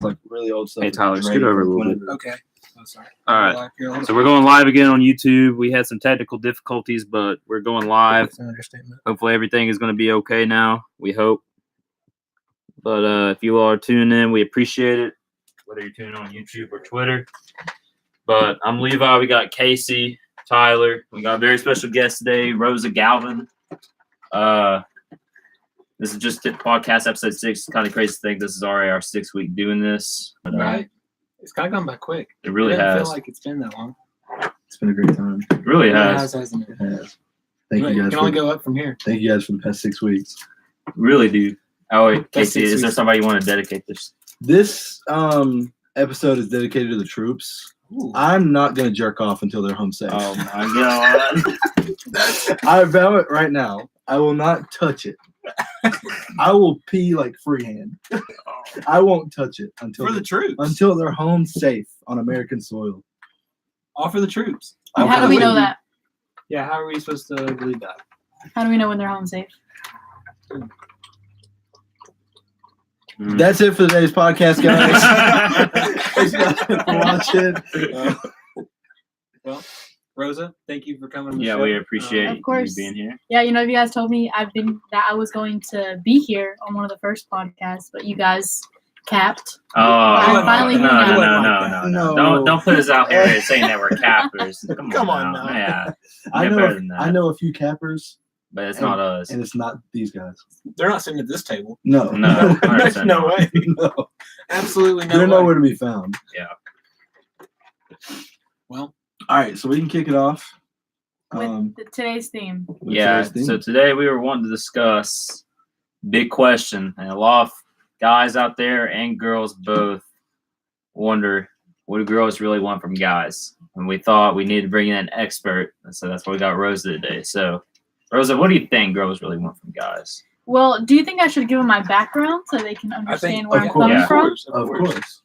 like really old stuff. Hey, Tyler, scoot over a little bit. Okay. Oh, sorry. All right. So we're going live again on YouTube. We had some technical difficulties, but we're going live. That's an understatement. Hopefully everything is going to be okay now. We hope. But if you all are tuning in, we appreciate it, whether you're tuning on YouTube or Twitter. But I'm Levi. We got Casey, Tyler. We got a very special guest today, Rosa Galvin. This is just podcast episode 6. It's kind of crazy to think this is already our 6th week doing this. But, Right. It's kind of gone by quick. It really doesn't has. feel like it's been that long. It's been a great time. It really It has. hasn't it? It has. Thank Right, you it guys. can only go up from here. Thank you guys for the past 6 weeks. Really do. Oh, wait, That's Casey, 6 is there weeks. somebody you want to dedicate this? This episode is dedicated to the troops. Ooh. I'm not gonna jerk off until they're home safe. Oh, my God. I vow it right now. I will not touch it. I will pee like freehand. I won't touch it For the troops. until they're home safe on American soil. All for the troops. How do we know that? Yeah, how are we supposed to believe that? How do we know when they're home safe? That's it for today's podcast, guys. Thanks guys for watching. Well, Rosa, thank you for coming on the Yeah, show. we appreciate Of you course. being here. Yeah, you know, you guys told me I was going to be here on one of the first podcasts, but you guys capped. Oh, I finally no, heard no, that. no, no, no, No. Don't put us out here saying that we're cappers. Come on now. now. Yeah, I Get know. better than that. I know a few cappers, but it's not us. and it's not these guys. They're not sitting at this table. No, No, 100% no not. way. no. Absolutely no They're way. nowhere to be found. Well, All right, so we can kick it off. With today's theme. with Yeah. today's theme. So today we were wanting to discuss big question, and a lot of guys out there and girls both wonder what do girls really want from guys, and we thought we needed to bring in an expert, and so that's why we got Rosa today. So, Rosa, what do you think girls really want from guys? Well, do you think I should give them my background so they can understand where of I'm course. coming Yeah. from? of course.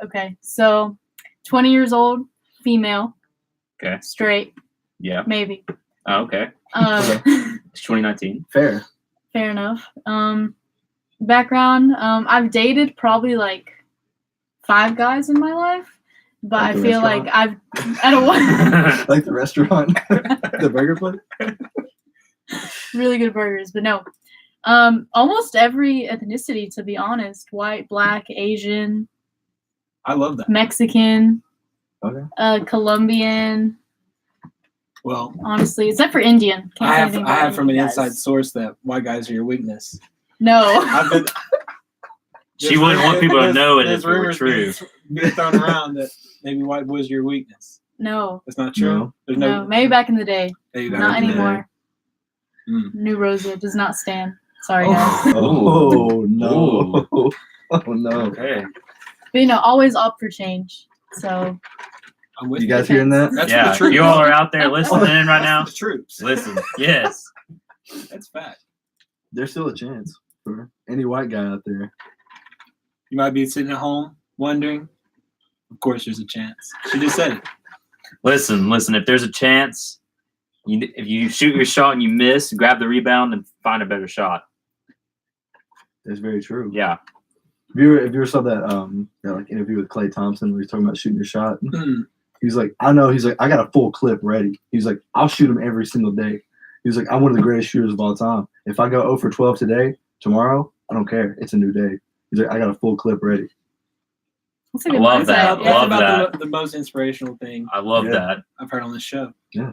Okay, so 20 years old, female, Okay. straight, Yeah. maybe. Oh, okay. It's 2019. Fair. Fair enough. Background, I've dated probably like 5 guys in my life, but Like I the feel restaurant? like I don't want Like the restaurant, the burger place. really good burgers, but no. Almost every ethnicity, to be honest, white, black, Asian, I love that. Mexican, Okay. Colombian, Well, honestly, except for Indian. Can't I say have anything I about have from an Indian guys. inside source that white guys are your weakness. No. I've been. She wouldn't want people to know it if there's it were rumors true. being thrown around that maybe white boys are your weakness. No. That's not true. No. There's No. Maybe back in the day. maybe Not back in the day. anymore. Mm. New Rosa does not stand. Sorry, guys. Oh no! Oh no! Okay. But you know, always up for change. So I'm with You guys hearing that? That's Yeah. the truth. You all are out there listening in right now. That's the troops. Listen. Yes. That's fact. There's still a chance for any white guy out there. You might be sitting at home wondering. Of course, there's a chance. She just said it. Listen. If there's a chance, if you shoot your shot and you miss, grab the rebound and find a better shot. That's very true. Yeah. Have you ever saw that like interview with Klay Thompson where he's talking about shooting your shot? Hmm. He's like, I know. He's like, I got a full clip ready. He's like, I'll shoot him every single day. He's like, I'm one of the greatest shooters of all time. If I go 0 for 12 today, tomorrow, I don't care. It's a new day. He's like, I got a full clip ready. that's a I good love mindset. that. Yeah. That's Love about the most inspirational thing I love Yeah. that. I've heard on this show. Yeah.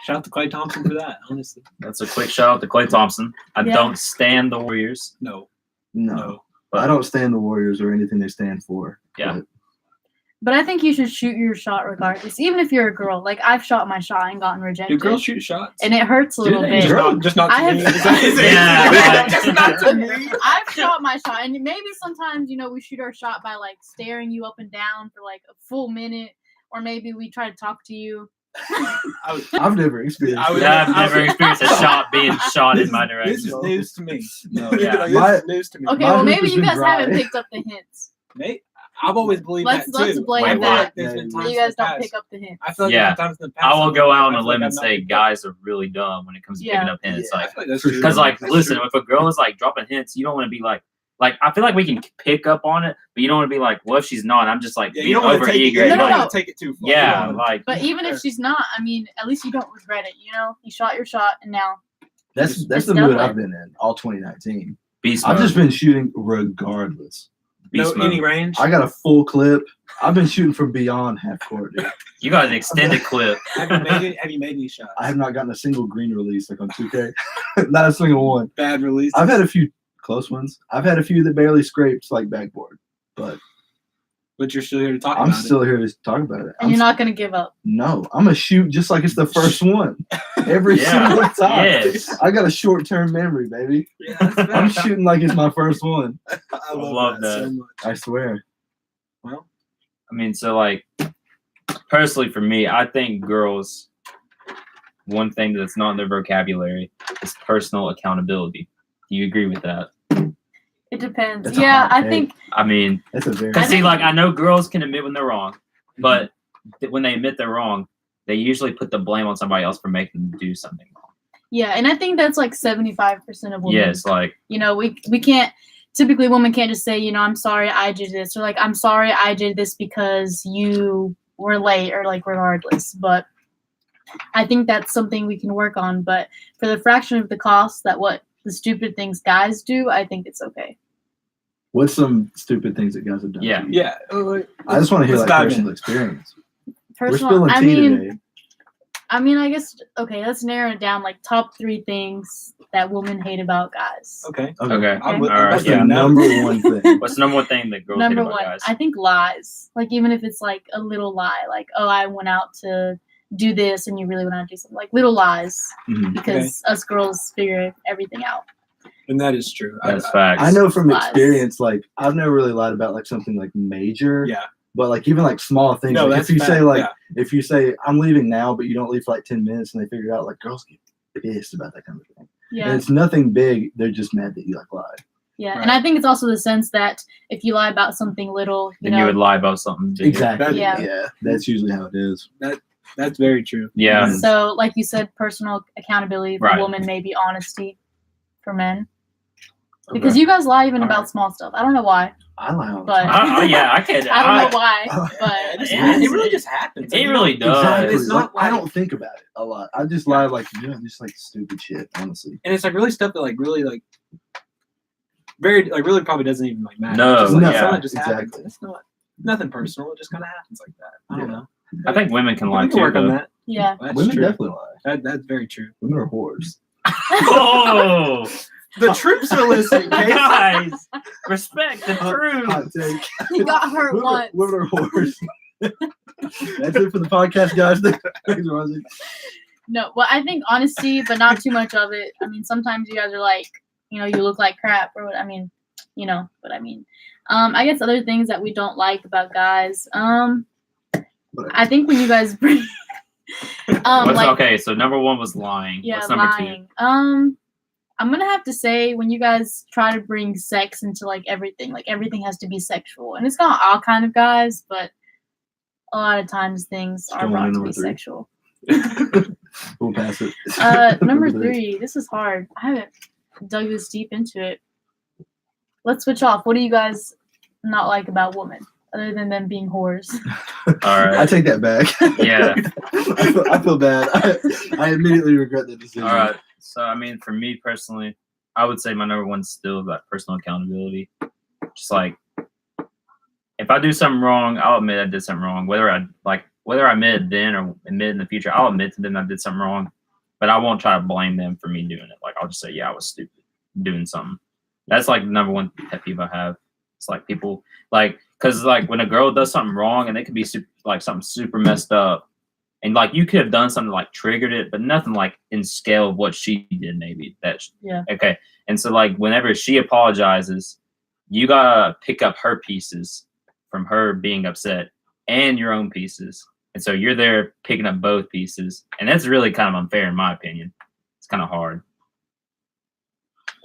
Shout out to Klay Thompson for that, honestly. That's a quick shout out to Klay Thompson. I Yeah. don't stand the Warriors. No. No, But- I don't stand the Warriors or anything they stand for. Yeah. But I think you should shoot your shot regardless, even if you're a girl. Like I've shot my shot and gotten Do rejected, girls shoot shots? and it hurts a little they? bit. Just not to I have- me. Is it? Yeah. Just not to me. I've shot my shot, and maybe sometimes we shoot our shot by like staring you up and down for like a full minute, or maybe we try to talk to you. I've never experienced I would- that. I've never experienced a shot being shot in my This is direction. news to me. No. Yeah. Like, My- this is news to me. Okay, My well hoop maybe has you been guys dry. haven't picked up the hints. Mate, I've always believed Let's- that too. let's blame I feel that. like there's been Yeah, times You guys in the don't past- pick up the hints. I feel like Yeah. sometimes in the past. I will go out on I a feel like limb I've and not say picked up. guys are really dumb when it comes to picking Yeah. up hints. I Like, feel like that's For true. because like, That's listen, true. if a girl is like dropping hints, you don't want to be like, like I feel like we can pick up on it, but you don't want to be like, what if she's not? I'm just like Yeah, being you don't want over to take it. eager. You No, don't no, want to take it too far. Yeah, You don't like But even if she's not, I mean, at least you don't regret it. You know, you shot your shot, and now That's It's the mood done. I've been in all 2019. beast I've mode. just been shooting regardless. Beast no, any mode. range. I got a full clip. I've been shooting from beyond half court, dude. You got an extended clip. Have you made any shots? I have not gotten a single green release like on 2K. Not a single one. Bad release. I've had a few close ones. I've had a few that barely scraped like backboard, but But you're still here to talk I'm about still here to talk about it. and you're not gonna give up. No, I'm gonna shoot just like it's the first one every Yeah. single time. Yes. I got a short-term memory, baby. it. Yeah, that's I'm fair. shooting like it's my first one. I love that. so much. I swear. Well, I mean, so like personally for me, I think girls, one thing that's not in their vocabulary is personal accountability. Do you agree with that? It depends. That's a Yeah, hot I take. think I mean, That's a very. cause see, think- like I know girls can admit when they're wrong, but when they admit they're wrong, they usually put the blame on somebody else for making them do something wrong. yeah, and I think that's like 75% of women. Yes, like You know, we can't typically women can't just say, you know, I'm sorry I did this, or like I'm sorry I did this because you were late, or like regardless. But I think that's something we can work on. But for the fraction of the cost that what the stupid things guys do, I think it's okay. What's some stupid things that guys have done? Yeah. to you? yeah. I just want to hear Let's like dive in. personal experience. We're Personal, spilling tea today. I mean, I guess okay. Let's narrow it down. Like top 3 things that women hate about guys. Okay. okay. I'm with- All right, That's yeah. the number one thing. What's the number one thing that girls hate Number about one, guys? I think lies. Like even if it's like a little lie, like oh I went out to do this and you really went out to do something, like little lies, Mhm. because us girls figure everything out. And that is true. That's facts. I know from Lies. experience, like I've never really lied about like something like major. Yeah. But like even like small things. No, like that's if you say fact, like yeah. if you say I'm leaving now, but you don't leave for like 10 minutes, and they figure it out, like girls get pissed about that kind of thing. Yeah, And it's nothing big. They're just mad that you like lied. yeah, Right. and I think it's also the sense that if you lie about something little, you then know, you would lie about something big. Exactly. Yeah. Yeah. That's usually how it is. That's very true. Yeah. Mhm. So like you said, personal accountability for Right. women, maybe honesty for men, because Okay. you guys lie even All about right. small stuff. I don't know why, I lie all the but time. Yeah, I can. I don't know why, but It really just happens. It really does. Exactly. It's not Like, I like- don't think about it a lot. I just lie like just like stupid shit, honestly. And it's like really stuff that like really like very like really probably doesn't even like matter. No, It's just, like, no, something that just happens. exactly. It's not nothing personal. It just kind of happens like that. I don't Yeah. know. I think women can lie We can too. work on though. that. yeah. That's Women true. definitely lie. That's very true. Women are whores. Oh, The troops are listening, Case. guys, respect the truth. Hot take. He got hurt Women, once. women are whores. That's it for the podcast, guys. Thanks, Rosie. No, well, I think honesty, but not too much of it. I mean, sometimes you guys are like, you know, you look like crap, or what I mean, you know, what I mean. I guess other things that we don't like about guys. I think when you guys bring, What's, like, okay, so number one was lying. yeah, What's number lying. I'm gonna have to say when you guys try to bring sex into like everything has to be sexual, and it's not all kind of guys, but a lot of times things are Going brought in to number be 3. sexual. We'll pass it. Number 3. This is hard. I haven't dug this deep into it. Let's switch off. What do you guys not like about women, other than them being whores? two? All I right. take that back. Yeah. I feel bad. I immediately regret the decision. All right. So, I mean, for me personally, I would say my number one's still that personal accountability. Just like, if I do something wrong, I'll admit I did something wrong. Whether I admit it then or admit in the future, I'll admit to them I did something wrong. But I won't try to blame them for me doing it. Like, I'll just say, yeah, I was stupid doing something. That's like the number one pet peeve I have. It's like people, like, because like when a girl does something wrong and it could be like something super messed up, and like you could have done something like triggered it, but nothing like in scale of what she did. Maybe that's Yeah. okay. And so like whenever she apologizes, you gotta pick up her pieces from her being upset and your own pieces. And so you're there picking up both pieces, and that's really kind of unfair in my opinion. It's kind of hard.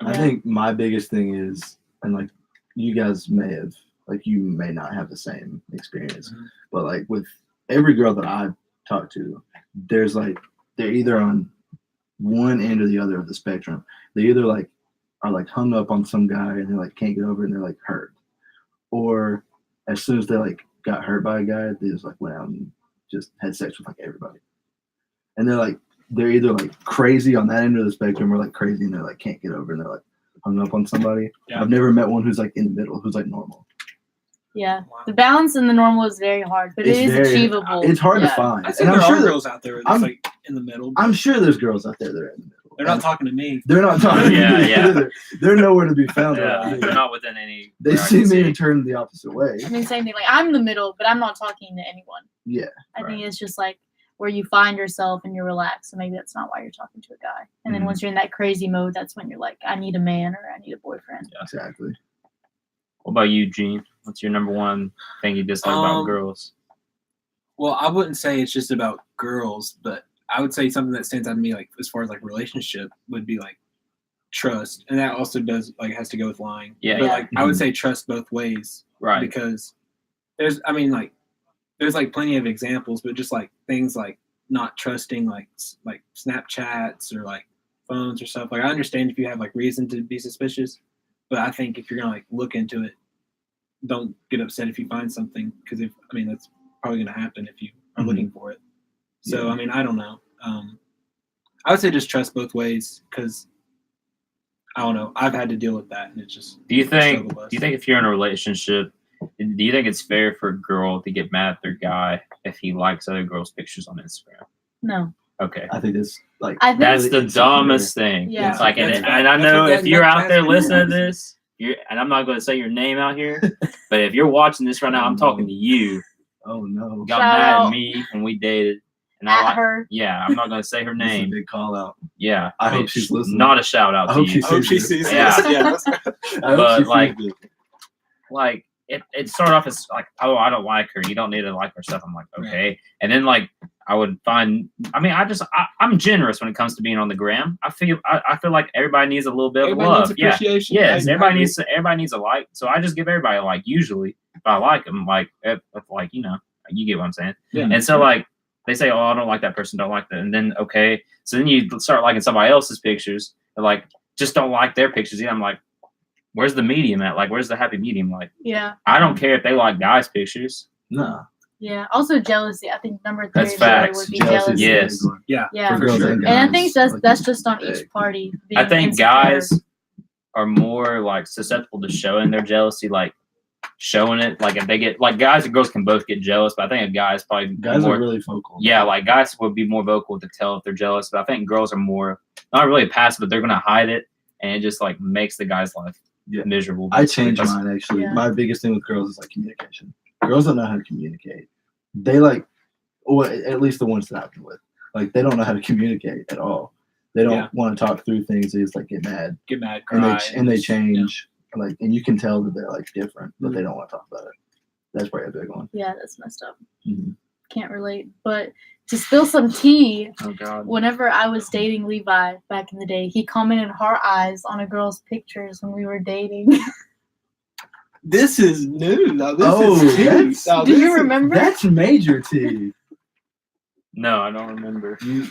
I Yeah. think my biggest thing is, and like you guys may have, like you may not have the same experience, Mhm. but like with every girl that I've talked to, there's like they're either on one end or the other of the spectrum. They either like are like hung up on some guy and they like can't get over it and they're like hurt, or as soon as they like got hurt by a guy, they just like went out and just had sex with like everybody, and they're either like crazy on that end of the spectrum or like crazy and they're like can't get over it and they're like hung up on somebody. Yeah. I've never met one who's like in the middle, who's like normal. Yeah, Wow. the balance in the normal is very hard, but it is achievable. It's hard Yeah. to find, I see and there I'm sure are that, girls out there that's I'm- like in the middle. But I'm sure there's girls out there that are in the middle. they're not And talking to me. They're not talking. Yeah, to me yeah. either. They're nowhere to be found. Yeah, around they're me. not within any. They where I see can me and turn the opposite way. I mean, same thing. Like I'm in the middle, but I'm not talking to anyone. Yeah. I think Right. it's just like where you find yourself and you're relaxed. So maybe that's not why you're talking to a guy. And then Mhm. once you're in that crazy mode, that's when you're like, I need a man or I need a boyfriend. Exactly. What about you, Gene? What's your number one thing you dislike about girls? Well, I wouldn't say it's just about girls, but I would say something that stands out to me, like as far as like relationship, would be like trust, and that also does like has to go with lying. Yeah, but yeah. like I would say trust both ways, Right. because there's like plenty of examples, but just like things like not trusting like Snapchats or like phones or stuff. Like I understand if you have like reason to be suspicious, but I think if you're gonna like look into it, don't get upset if you find something, because that's probably gonna happen if you are Mhm. looking for it. So Yeah. I mean, I don't know. I would say just trust both ways, because I don't know. I've had to deal with that, and it's just Do you a struggle think? bus. Do you think if you're in a relationship, do you think it's fair for a girl to get mad at their guy if he likes other girls' pictures on Instagram? No. Okay. I think it's like I think That's the insecure. dumbest thing. Yeah. It's like, and, That's and I that's know what if you're out there that's listening to crazy. this, and I'm not going to say your name out here, but if you're watching this right now, I'm talking to you. Oh no. Got Shout mad out. at me when we dated, and at I her. yeah, I'm not going to say her This is a name. big call out. Yeah, I hope mean, she's listening. Not a shout out I to hope you. I hope she sees this. Yeah. Yeah. I hope But, she sees like, this. Like it started off as like, oh, I don't like her. You don't need to like her stuff. I'm like, okay. And then like I would find. I mean, I'm generous when it comes to being on the gram. I feel like everybody needs a little bit of Everybody love. needs Yeah. appreciation. Yes, I everybody agree. needs a like. So I just give everybody a like. Usually, if I like them, like if like you get what I'm saying. Yeah. And so like they say, oh, I don't like that person, don't like that, and then okay, so then you start liking somebody else's pictures. And like just don't like their pictures. Yeah, I'm like, where's the medium at? Like, where's the happy medium? Like, Yeah. I don't care if they like guys' pictures. Nah. Yeah. Also jealousy. I think number 3 That's really facts. would be Jealousy jealousy. is a Yes. big one. Yeah. For For girls sure. and And I guys, think like, that's just on big. each party. I being think insecure. guys are more like susceptible to showing their jealousy, like showing it. Like if they get like guys and girls can both get jealous, but I think a guy is probably Guys more. are really vocal. Yeah, like guys would be more vocal to tell if they're jealous, but I think girls are more not really passive, but they're gonna hide it, and it just like makes the guy's life Yeah. miserable. I changed because- mine actually. Yeah. My biggest thing with girls is like communication. Girls don't know how to communicate. They like, well, at least the ones that I've been with, like they don't know how to communicate at all. They don't Yeah. want to talk through things. They just like get mad Get mad, and cry, they just- change. Like, and you can tell that they're like different, but Mm-hmm. they don't want to talk about it. That's probably a big one. Yeah, that's messed up. Mhm. Can't relate. But to spill some tea, Oh god. whenever I was dating Levi back in the day, he commented heart eyes on a girl's pictures when we were dating. This is new. Now this Oh, is tea. that's- Now Do this you is- remember? That's major T. No, I don't remember. Can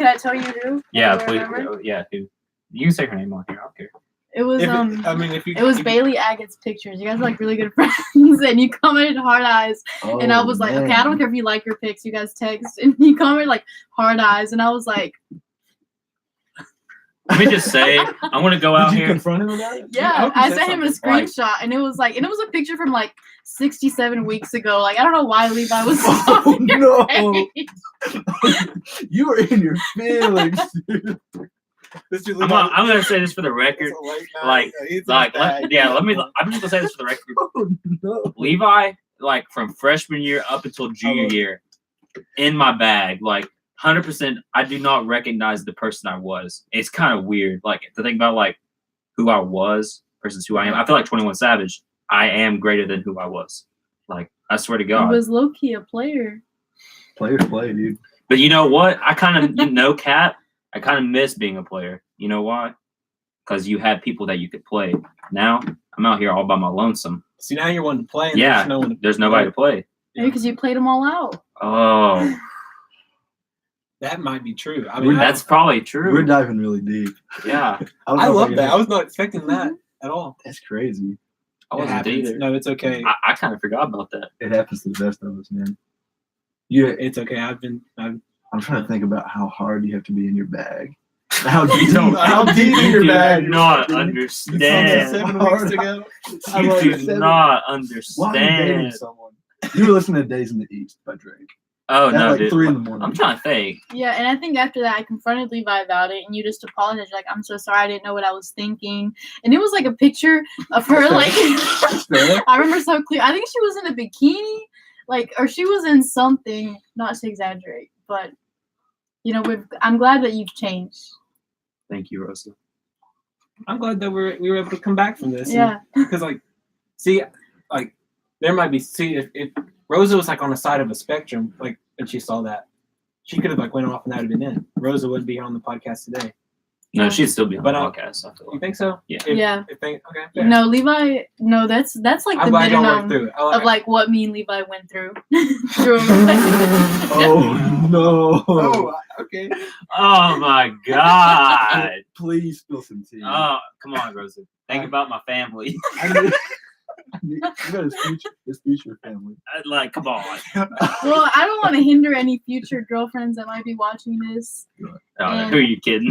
I tell you who? Yeah, Do you please. remember? Yeah, who? You can say her name on here. I don't care. It was if you, it was if- Bailey Agate's pictures. You guys are like really good friends, and you commented hard eyes, and I Oh, was like, man. okay, I don't care if you like your pics. You guys text, and you commented like hard eyes, and I was like, Let me just say, I want to go out Did you here. confront him about it? yeah. hope you I said sent him a something. Like- screenshot, and it was a picture from like 67 weeks ago. Like I don't know why Levi was. Oh no! Page. You were in your feelings, dude. this dude I'm gonna say this for the record. like- Like, I'm just gonna say this for the record. Oh no! Levi, like from freshman year up until junior year, in my bag, like 100%. I do not recognize the person I was. It's kind of weird, like to think about like who I was versus who I am. I feel like 21 Savage. I am greater than who I was. Like I swear to He God. was low key a player. Players play, dude. But you know what? I kind of, Kat, I kind of miss being a player. You know why? Because you had people that you could play. Now I'm out here all by my lonesome. See, now you're wanting to play. And Yeah, there's no one to There's nobody to play. Maybe because you played them all out. Oh, that might be true. I mean, That's probably We're true. diving really deep. Yeah, don't I know if love can that. I help. was not expecting that at all. That's crazy. I It wasn't happens. either. No, it's okay. I kind of forgot about that. It happens to the best of us, man. Yeah, It's okay. I'm trying to think about how hard you have to be in your bag. How deep in your do bag? not dude. understand. 7 hard. weeks ago. I'm You like, do 7 not Why are you dating understand. someone? You were listening to Days in the East by Drake. Oh At no, like dude. 3 in the morning. I'm trying to think. Yeah, and I think after that, I confronted Levi about it, and you just apologized. You're like, I'm so sorry, I didn't know what I was thinking. And it was like a picture of her, like, I remember so clear. I think she was in a bikini, like, or she was in something, not to exaggerate, but, you know, I'm glad that you've changed. Thank you, Rosa. I'm glad that we were able to come back from this. Yeah. Because there might be if Rosa was like on the side of a spectrum, like, and she saw that, she could have like went off and that would have been it. Rosa wouldn't be here on the podcast today. No, she'd still be on But, the podcast. I feel You like. think so? Yeah. Yeah. Okay. Fair. No, Levi, no, that's like I'm the glad y'all worked minimum through it. of like what me and Levi went through. Through Oh no! Oh, okay. Oh my God. Please spill some tea. Oh, come on, Rosa. Think about my family. You got his future family. Like, come on. Well, I don't want to hinder any future girlfriends that might be watching this. Oh, who are you kidding?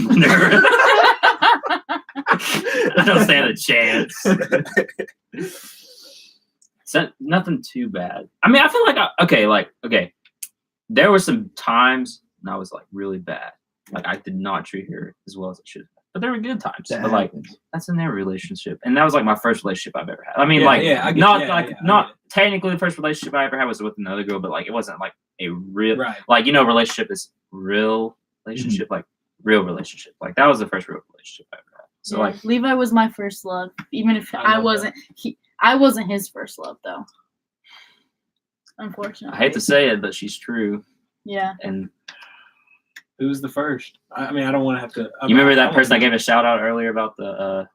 I don't stand a chance. So, nothing too bad. I mean, I feel like okay. There were some times when I was like really bad. Like I did not treat her as well as I should have. But there were good times. That But like happens. that's in their relationship, and that was like my first relationship I've ever had. I mean, Yeah, like yeah, I get- not yeah, like yeah, I not get it. technically the first relationship I ever had was with another girl, but like it wasn't like a real Right. like relationship is real relationship, like real relationship. Like that was the first real relationship I ever had. So Yeah, like Levi was my first love, even if I I love wasn't. I wasn't his first love though. Unfortunately, I hate to say it, but she's true. Yeah. And Who was the first? I mean, I don't want to have to. you remember that person I gave a shout out earlier about the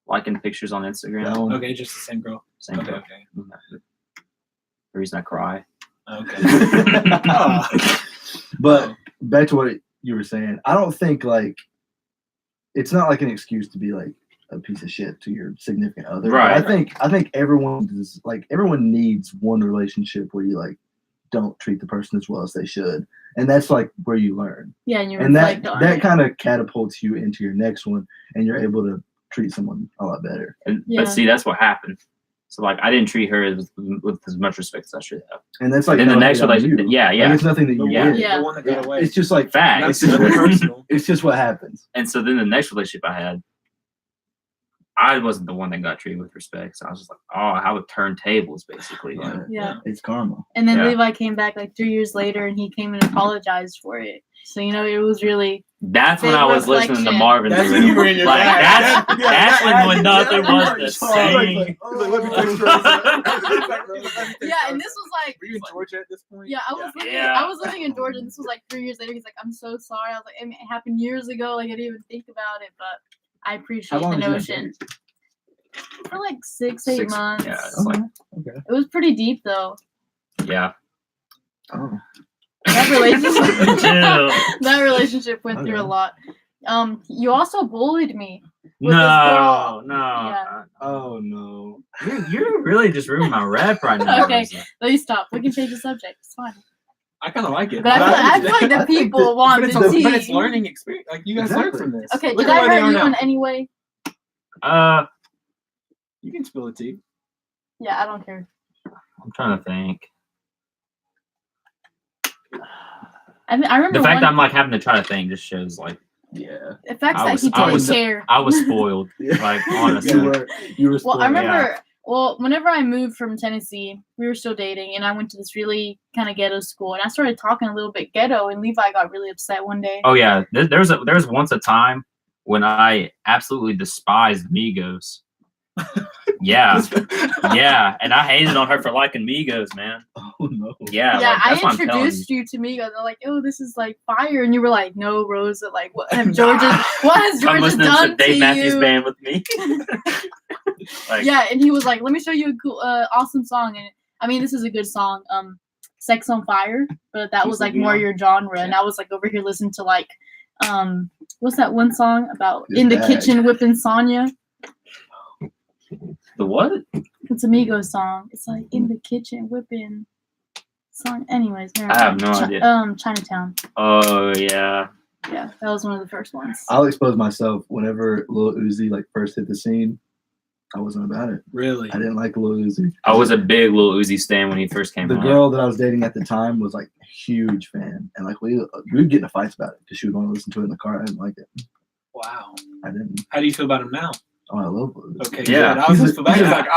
liking pictures on Instagram? That one. Okay, just the same girl. Same Okay, girl. okay. The reason I cry. Okay. But back to what you were saying, I don't think like it's not like an excuse to be like a piece of shit to your significant other. Right. I think everyone needs one relationship where you like don't treat the person as well as they should, and that's like where you learn, Yeah, and you and that reflect on that it. kind of catapults you into your next one, and you're able to treat someone a lot better. And Yeah. but see, that's what happened. So like I didn't treat her with as much respect as I should have. And that's like And then the no next hate on relationship, you. yeah, Like, yeah, it's nothing that The you Yeah. one, did. Yeah. the one that got away. It's just like fact. That's it's just nothing personal. it's just what happens. And so then the next relationship I had, I wasn't the one that got treated with respect. So I was just like, oh, I would turn tables basically. you know? Yeah. It's karma. And then Yeah. Levi came back like 3 years later, and he came and apologized for it. So it was really That's when Big I was listening to reflection. Marvin. That's the when you River. were in your Like bag. that's when nothing was the same. yeah. And this was like Were you in Georgia at this point? yeah, I was living Yeah. I was living in Georgia, and this was like 3 years later. He's like, I'm so sorry. I was like, I mean, it happened years ago. Like I didn't even think about it, but I appreciate the notion. For like 6-8 months. Yeah, it's like Okay. It was pretty deep though. yeah. Oh. That relationship Chill. that relationship went through a Okay. lot. You also bullied me. With this No, girl. no. Yeah. Oh no. You're really just ruining my rep right now. Okay. Rosa. Let me stop. We can change the subject. It's fine. I kind of like it. But I feel like I the think people that- want but, the it's, tea. but it's learning experience. Like you guys learn Exactly. from this. Okay, Look did at I where they hurt are you now. in any way? You can spill the tea. Yeah, I don't care. I'm trying to think. I mean, I remember The fact one, that I'm like having to try to think just shows like Yeah. the fact I that was- he I didn't was- care. I was spoiled. Like honestly. You were Well, spoiled. I remember. Well, whenever I moved from Tennessee, we were still dating, and I went to this really kind of ghetto school, and I started talking a little bit ghetto, and Levi got really upset one day. Oh yeah, there was once a time when I absolutely despised Migos. Yeah, yeah, and I hated on her for liking Migos, man. Oh no. Yeah, Yeah, like, that's what I I'm telling you. introduced you to Migos. They're like, "Oh, this is like fire," and you were like, "No, Rosa, like, what have Georgia? What has I'm Georgia listening done to Dave to Matthews you?" Band with me. Like, Yeah, and he was like, "Let me show you a cool, awesome song." And I mean, this is a good song. Sex on Fire, but that was like more your genre, and I was like over here listening to like, what's that one song about It's in the bad. kitchen whipping Sonya? The what? It's a Migos song. It's like in the kitchen whipping Sonya. Anyways, never I have mind. no idea. Chinatown. Oh yeah. Yeah, that was one of the first ones. I'll expose myself whenever Lil Uzi like first hit the scene. I wasn't about it. Really? I didn't like Lil Uzi. I was a big Lil Uzi stan when he first came The out. girl that I was dating at the time was like a huge fan, and like we would get into fights about it because she would want to listen to it in the car. I didn't like it. Wow. I didn't. How do you feel about him now? Oh, I love Lil Uzi. Okay, Yeah. good. I was He's just a- back. he's a- Like,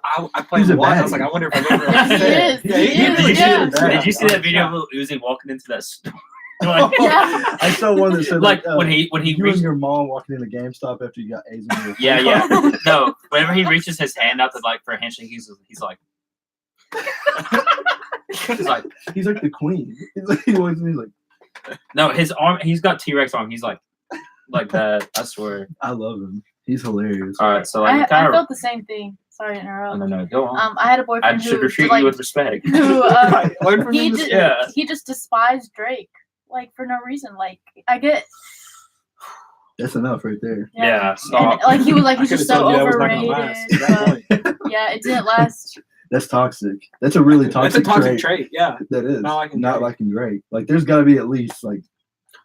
I played he's a him once. I was baddie. like, I wonder if I ever. Yeah, he is. Yeah, He he is, is. yeah. Did you see that video of Lil Uzi walking into that store? Like, Yeah. I saw one that said like like, when he you and reached. your mom walking into GameStop after you got A's in your Yeah, yeah. No, whenever he reaches his hand out to like for a handshake, he's like. He's like, He's like the queen. He's like he always he's like no, his arm. He's got T-Rex arm. He's like that. I swear. I love him. He's hilarious. All right, so I like kind of. felt the same thing. Sorry to interrupt. No, go on. I had a boyfriend I should who treat like, you with respect. who Right, learn from he him. just Yeah. he just despised Drake like for no reason. Like I get That's enough right there. Yeah, And, stop. like he was like I he's could just have so told you that was not gonna overrated. last. At that But point. yeah, it didn't last. That's toxic. That's a really That's toxic, a toxic trait. Yeah. That is Not liking not Drake. liking Drake. Like there's got to be at least like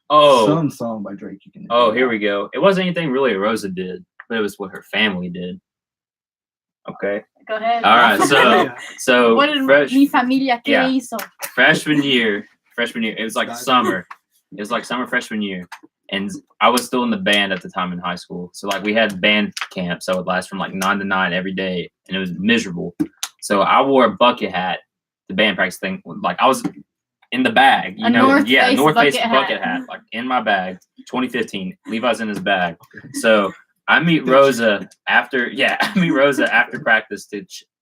Oh, some song by Drake you can. oh, here we go. It wasn't anything really Rosa did, but it was what her family did. Okay. Go ahead. All right, so Yeah. so what did fresh, mi familia que yeah. hizo? freshman year, it was like summer. It was like summer freshman year, and I was still in the band at the time in high school. So like we had band camps that would last from like 9 to 9 every day, and it was miserable. So I wore a bucket hat, the band practice thing. Like I was in the bag, you A know, North yeah, Face North Face bucket bucket hat. hat, like in my bag. 2015, Levi's in his bag. So I meet Rosa after practice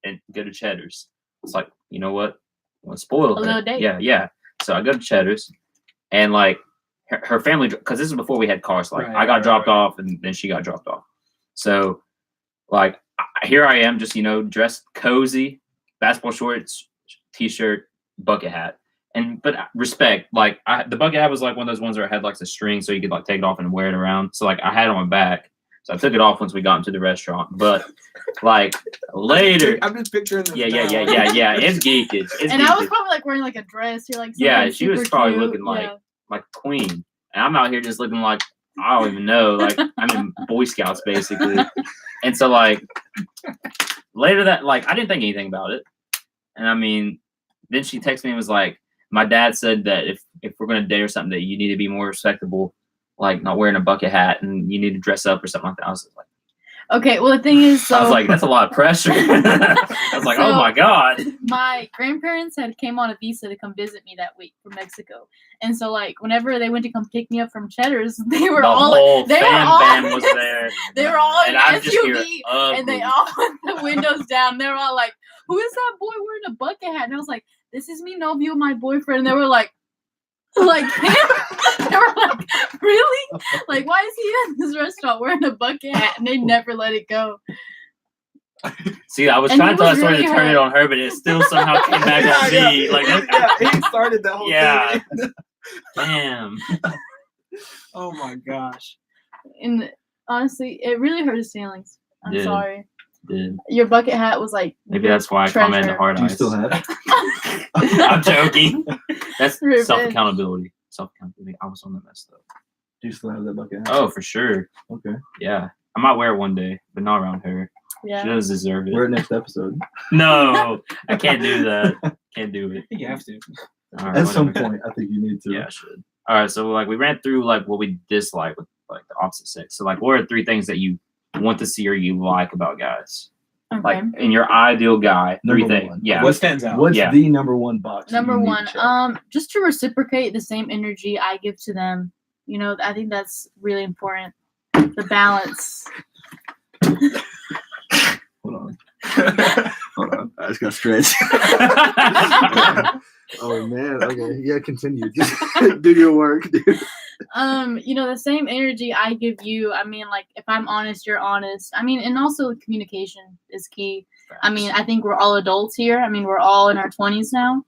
and go to Cheddar's. It's like, you know what? I want to spoil A her. little date. Yeah. So I go to Cheddar's, and like her family, because this is before we had cars. Like Right, I got right, dropped right. off, and then she got dropped off. So like here I am, just dressed cozy, basketball shorts, t-shirt, bucket hat. But respect, like the bucket hat was like one of those ones where it had like the string, so you could like take it off and wear it around. So like I had it on my back, so I took it off once we got into the restaurant. But like later, I'm just picturing this. yeah, now. it's geekage. It's And I was geekage. probably like wearing like a dress. You're like Yeah, something she was super probably cute. looking like Yeah. like a queen, and I'm out here just looking like I don't even know, like I'm in Boy Scouts basically. And so like later that like I didn't think anything about it, and I mean then she texted me and was like, my dad said that if we're gonna date or something, that you need to be more respectable, like not wearing a bucket hat, and you need to dress up or something like that. I was like, Okay, well the thing is, so I was like, that's a lot of pressure. I was like, oh So- my god. my grandparents had came on a visa to come visit me that week from Mexico, and so like whenever they went to come pick me up from Cheddar's, they were The all whole they were fam all- bam was there, they were all in and I'm just here SUV, and they all had the windows down. They were all like, "Who is that boy wearing a bucket hat?" And I was like, "This is me, Novio, my boyfriend." And they were like, they were like, "Really? Like, why is he in this restaurant wearing a bucket hat?" And they never let it go. See, I was And trying he to tell was that story really to turn it hurt. on her, but it still somehow came back on me. Like, he started that whole Yeah. thing. damn. Oh my gosh. And honestly, it really hurt his feelings. I'm Yeah. sorry. Dude, Your bucket hat was like maybe that's why I commented treasure. hard Do you eyes. still have it? I'm joking. That's Revenge. self accountability. Self accountability. I was on the mess though. Do you still have that bucket hat? Oh, for sure. Okay. Yeah, I might wear it one day, but not around her. She Yeah. does deserve We're it. at next episode. No, I can't do that. Can't do it. I think you have to. All right, At some whatever. point, I think you need to. Yeah, I should. All right, so like we ran through like what we dislike with like the opposite sex. So like, what are 3 things that you want to see or you like about guys? Okay. Like in your ideal guy, 3 Number things. one. Yeah. What stands out? What's Yeah. the number one box? that Number you need to one, check? just to reciprocate the same energy I give to them. You know, I think that's really important. The balance. Hold on. Hold on. I just got stretched. Oh man. Okay. Yeah. Continue. Just do your work, dude. You know, the same energy I give you. I mean, like if I'm honest, you're honest. I mean, and also communication is key. I mean, I think we're all adults here. I mean, we're all in our 20s now.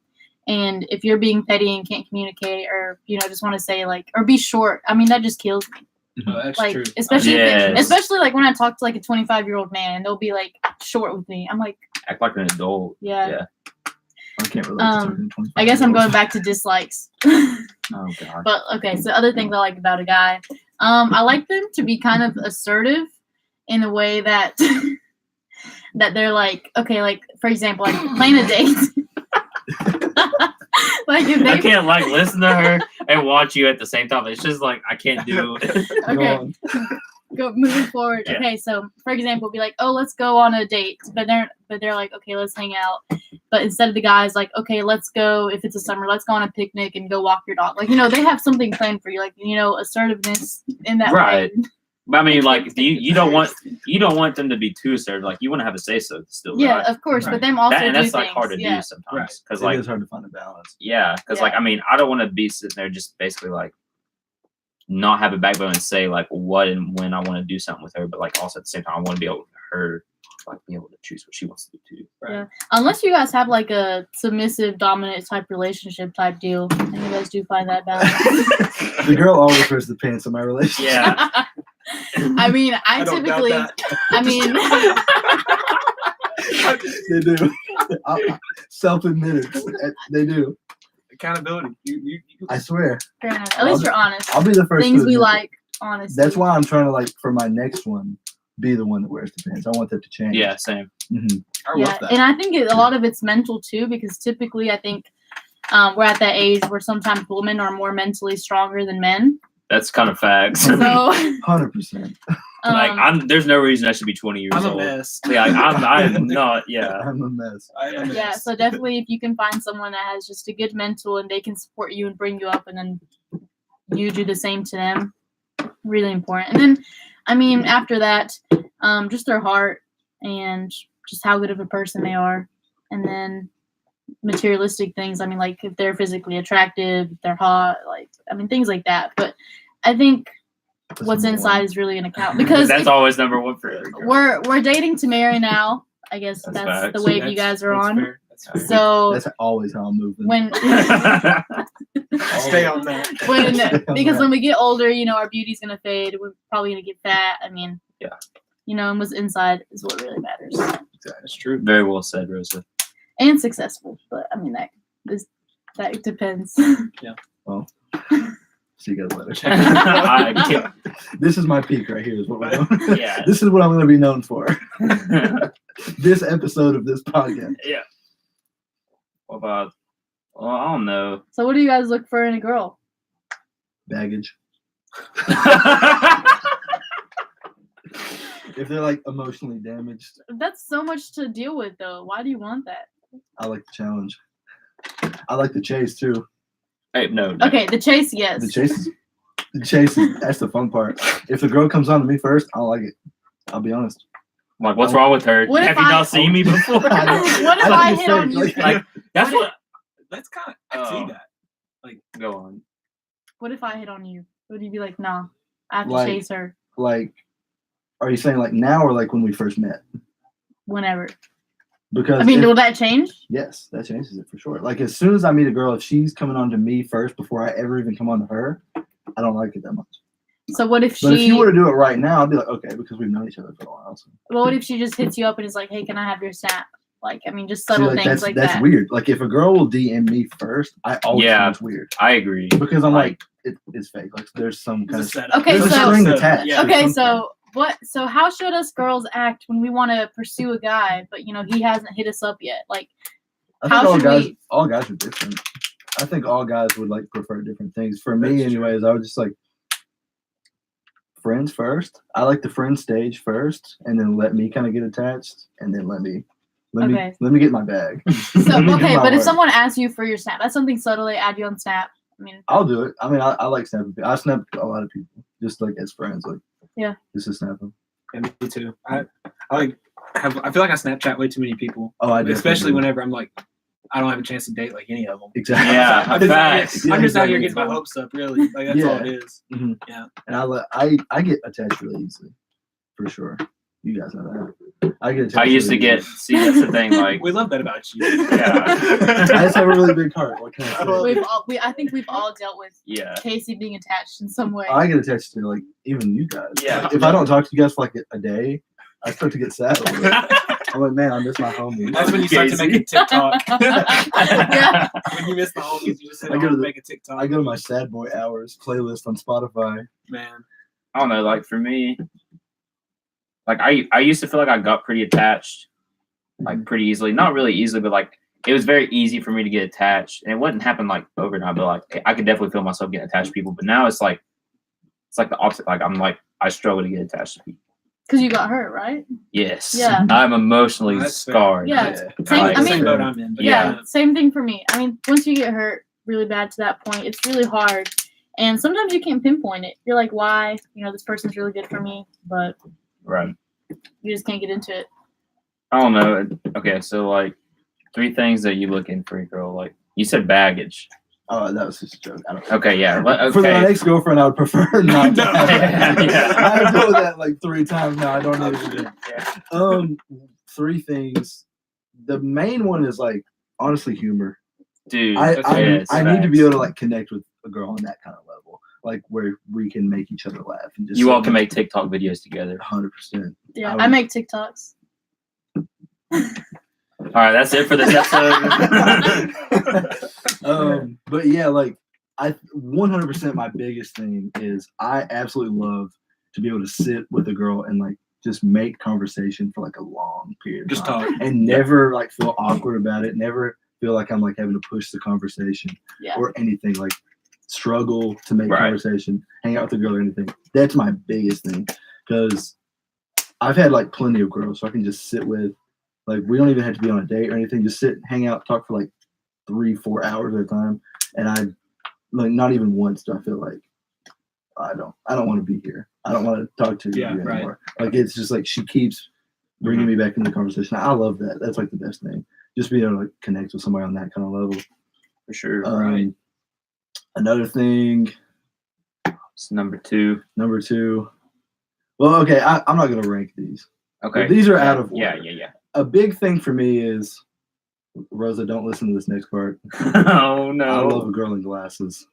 And if you're being petty and can't communicate, or just want to say like, or be short, I mean that just kills me. Oh, that's Like true. especially Yes. especially like when I talk to like a 25-year-old man and they'll be like short with me. I'm like, Act like an adult. yeah. I can't relate to talking to 25 I guess I'm year olds. going back to dislikes. Oh god. But okay, so other things I like about a guy, I like them to be kind of assertive in a way that that they're like, okay, like for example, like plan a date. Like if I they can't like listen to her and watch you at the same time. It's just like I can't do it. Go okay, on. go moving forward. Yeah. Okay, so for example, be like, oh, let's go on a date, but they're like, okay, let's hang out. But instead of the guys like, okay, let's go. If it's a summer, let's go on a picnic and go walk your dog. Like they have something planned for you. Like assertiveness in that Right. way. But I mean, like you don't want them to be too assertive. Like you want to have a say so still. Yeah, right? of course. Right. But them also And do that's like things. hard to Yeah. do sometimes Right. because It like is hard to find a balance. yeah, because like Yeah. I mean I don't want to be sitting there just basically like not have a backbone and say like what and when I want to do something with her, but like also at the same time I want to be able to her like be able to choose what she wants to do too. Yeah. Unless you guys have like a submissive, dominant type relationship type deal, and you guys do find that balance. The girl always wears the pants in my relationship. Yeah. I mean, I don't doubt typically, that. I mean, They do. Self-admitted. They do. Accountability. You I swear. at least you're honest. I'll be the first. Things to we admit it. like, honestly. That's why I'm trying to like for my next one be the one that wears the pants. I want that to change. Yeah, same. Mhm. I Yeah, love that. and I think a lot of it's mental too, because typically I think we're at that age where sometimes women are more mentally stronger than men. That's kind of facts. So, 100%. like there's no reason I should be 20 years I'm a old. mess. Yeah, I'm not. Yeah. I'm a mess. I am a yeah, mess. so definitely if you can find someone that has just a good mental and they can support you and bring you up, and then you do the same to them, really important. And then, I mean, after that, just their heart and just how good of a person they are, and then materialistic things. I mean, like if they're physically attractive, if they're hot, like I mean things like that. But I think That's what's number inside one. is really gonna count, because that's if always number one for every girl. we're dating to marry now. I guess That's that's facts. the wave you guys are on. Fair. That's fair. So That's always how I'm moving. when Stay on that. when Stay on because that. when we get older, our beauty's gonna fade. We're probably gonna get fat. I mean, Yeah. And what's inside is what really matters, That's true. Very well said, Rosa. and successful. But I mean that depends. Well, see you guys later. I can't- This is my peak right here. Is what we're doing. Yeah. This is what I'm going to be known for. This episode of this podcast. Yeah. What about? Well, I don't know. So what do you guys look for in a girl? Baggage. If they're like emotionally damaged, That's so much to deal with, though. Why do you want that? I like the challenge. I like the chase too. Hey, no. Okay, the chase, yes. The chase is that's the fun part. If the girl comes on to me first, I don't like it. I'll be honest. Like, what's wrong with her? What if Have you I- not seen me before? I don't- What if don't I understand, hit on you? Like, that's what. That's kind of. I see Oh. that. Go on. What if I hit on you? Would you be like, nah, I have to Like- chase her like, are you saying like now or like when we first met? whenever? Because I mean, if- will that change? yes, that changes it for sure. Like as soon as I meet a girl, if she's coming on to me first before I ever even come on to her, I don't like it that much. So what if But if she? you were to do it right now, I'd be like, okay, because we've known each other for a while. So. Well, what if she just hits you up and is like, hey, can I have your snap? Like, I mean, just See, subtle like, things that's like that's that. weird. Like if a girl will DM me first, I always Yeah. think it's weird I agree. because I'm Like- like it's fake. Like there's some kind It's of a setup. Okay, there's a so- string attached. Yeah. Okay, Something. so what? So how should us girls act when we want to pursue a guy, but he hasn't hit us up yet? Like, I how think all should guys we- all guys are different. I think all guys would like prefer different things. For me, That's true. anyways, I would just like friends first. I like the friend stage first, and then let me kind of get attached, and then let me Okay. get my bag. so Let me do okay, my but if work. someone asks you for your snap, that's something subtle. They add you on Snap. I mean, I'll do it. I mean, I like snapping. I snap a lot of people just like as friends, like Yeah. just to snap them. Yeah, me too. I feel like I Snapchat way too many people, Oh, I definitely especially do. whenever I'm like, I don't have a chance to date like any of them. Exactly. Yeah, I'm just, facts. I'm just out here exactly. getting my hopes up, really. Like that's all Yeah. it is. And I get attached really easily, for sure. You guys know that. I get. I used to get. See, that's the thing. Like, We love that about you. Yeah. I just have a really big heart. What can I say? I think we've all dealt with yeah, Casey being attached in some way. I get attached to like even you guys. Yeah. If I don't talk to you guys for like a day, I start to get sad. A little bit. I'm like, man, I miss my homies. That's when you start to make a TikTok. Yeah. When you miss the homies, you just sit I home go to and the- make a TikTok. I go to my sad boy hours playlist on Spotify. Man, I don't know. Like for me, like I used to feel like I got pretty attached, like pretty easily. Not really easily, but like it was very easy for me to get attached, and it wouldn't happen like overnight. But like I could definitely feel myself getting attached to people. But now it's like the opposite. Like I struggle to get attached to people. Because you got hurt, right? Yes. Yeah. I'm emotionally That's fair. scarred. Yeah. Yeah. Same, Like, I same mean, boat I'm in. But yeah, same thing for me. I mean, once you get hurt really bad to that point, it's really hard. And sometimes you can't pinpoint it. You're like, why? You know, this person's really good for me, but Right. you just can't get into it. I don't know. Okay, so like 3 things that you look in for a girl. Like you said, baggage. Oh, that was just a joke. I don't. Okay, yeah. Okay. For my ex-girlfriend, I would prefer not to. Yeah. I've done that like 3 times now. I don't know. Yeah. 3 things. The main one is like honestly humor. Dude, I yes, I need to be facts. able to like connect with a girl on that kind of level, like where we can make each other laugh and just You all can make TikTok videos together. 100%. Yeah, I I would- make TikToks. All right, that's it for this episode. But yeah, like I 100% my biggest thing is I absolutely love to be able to sit with a girl and like just make conversation for like a long period of Just time talk. and never like feel awkward about it, never feel like I'm like having to push the conversation Yeah. or anything, like struggle to make Right. conversation, hang out with a girl or anything. That's my biggest thing because I've had like plenty of girls so I can just sit with. Like, we don't even have to be on a date or anything. Just sit, hang out, talk for like 3-4 hours at a time. And I, like, not even once do I feel like I don't want to be here. I don't want to talk to you Yeah, right. anymore. Like, it's just like she keeps bringing me back into the conversation. I love that. That's like the best thing. Just being able to like, connect with somebody on that kind of level. For sure. Right. Another thing, It's number 2. number 2. Well, okay, I'm not going to rank these. Okay. These are out of Yeah, order. yeah. A big thing for me is, Rosa, don't listen to this next part. Oh I love no. a girl in glasses.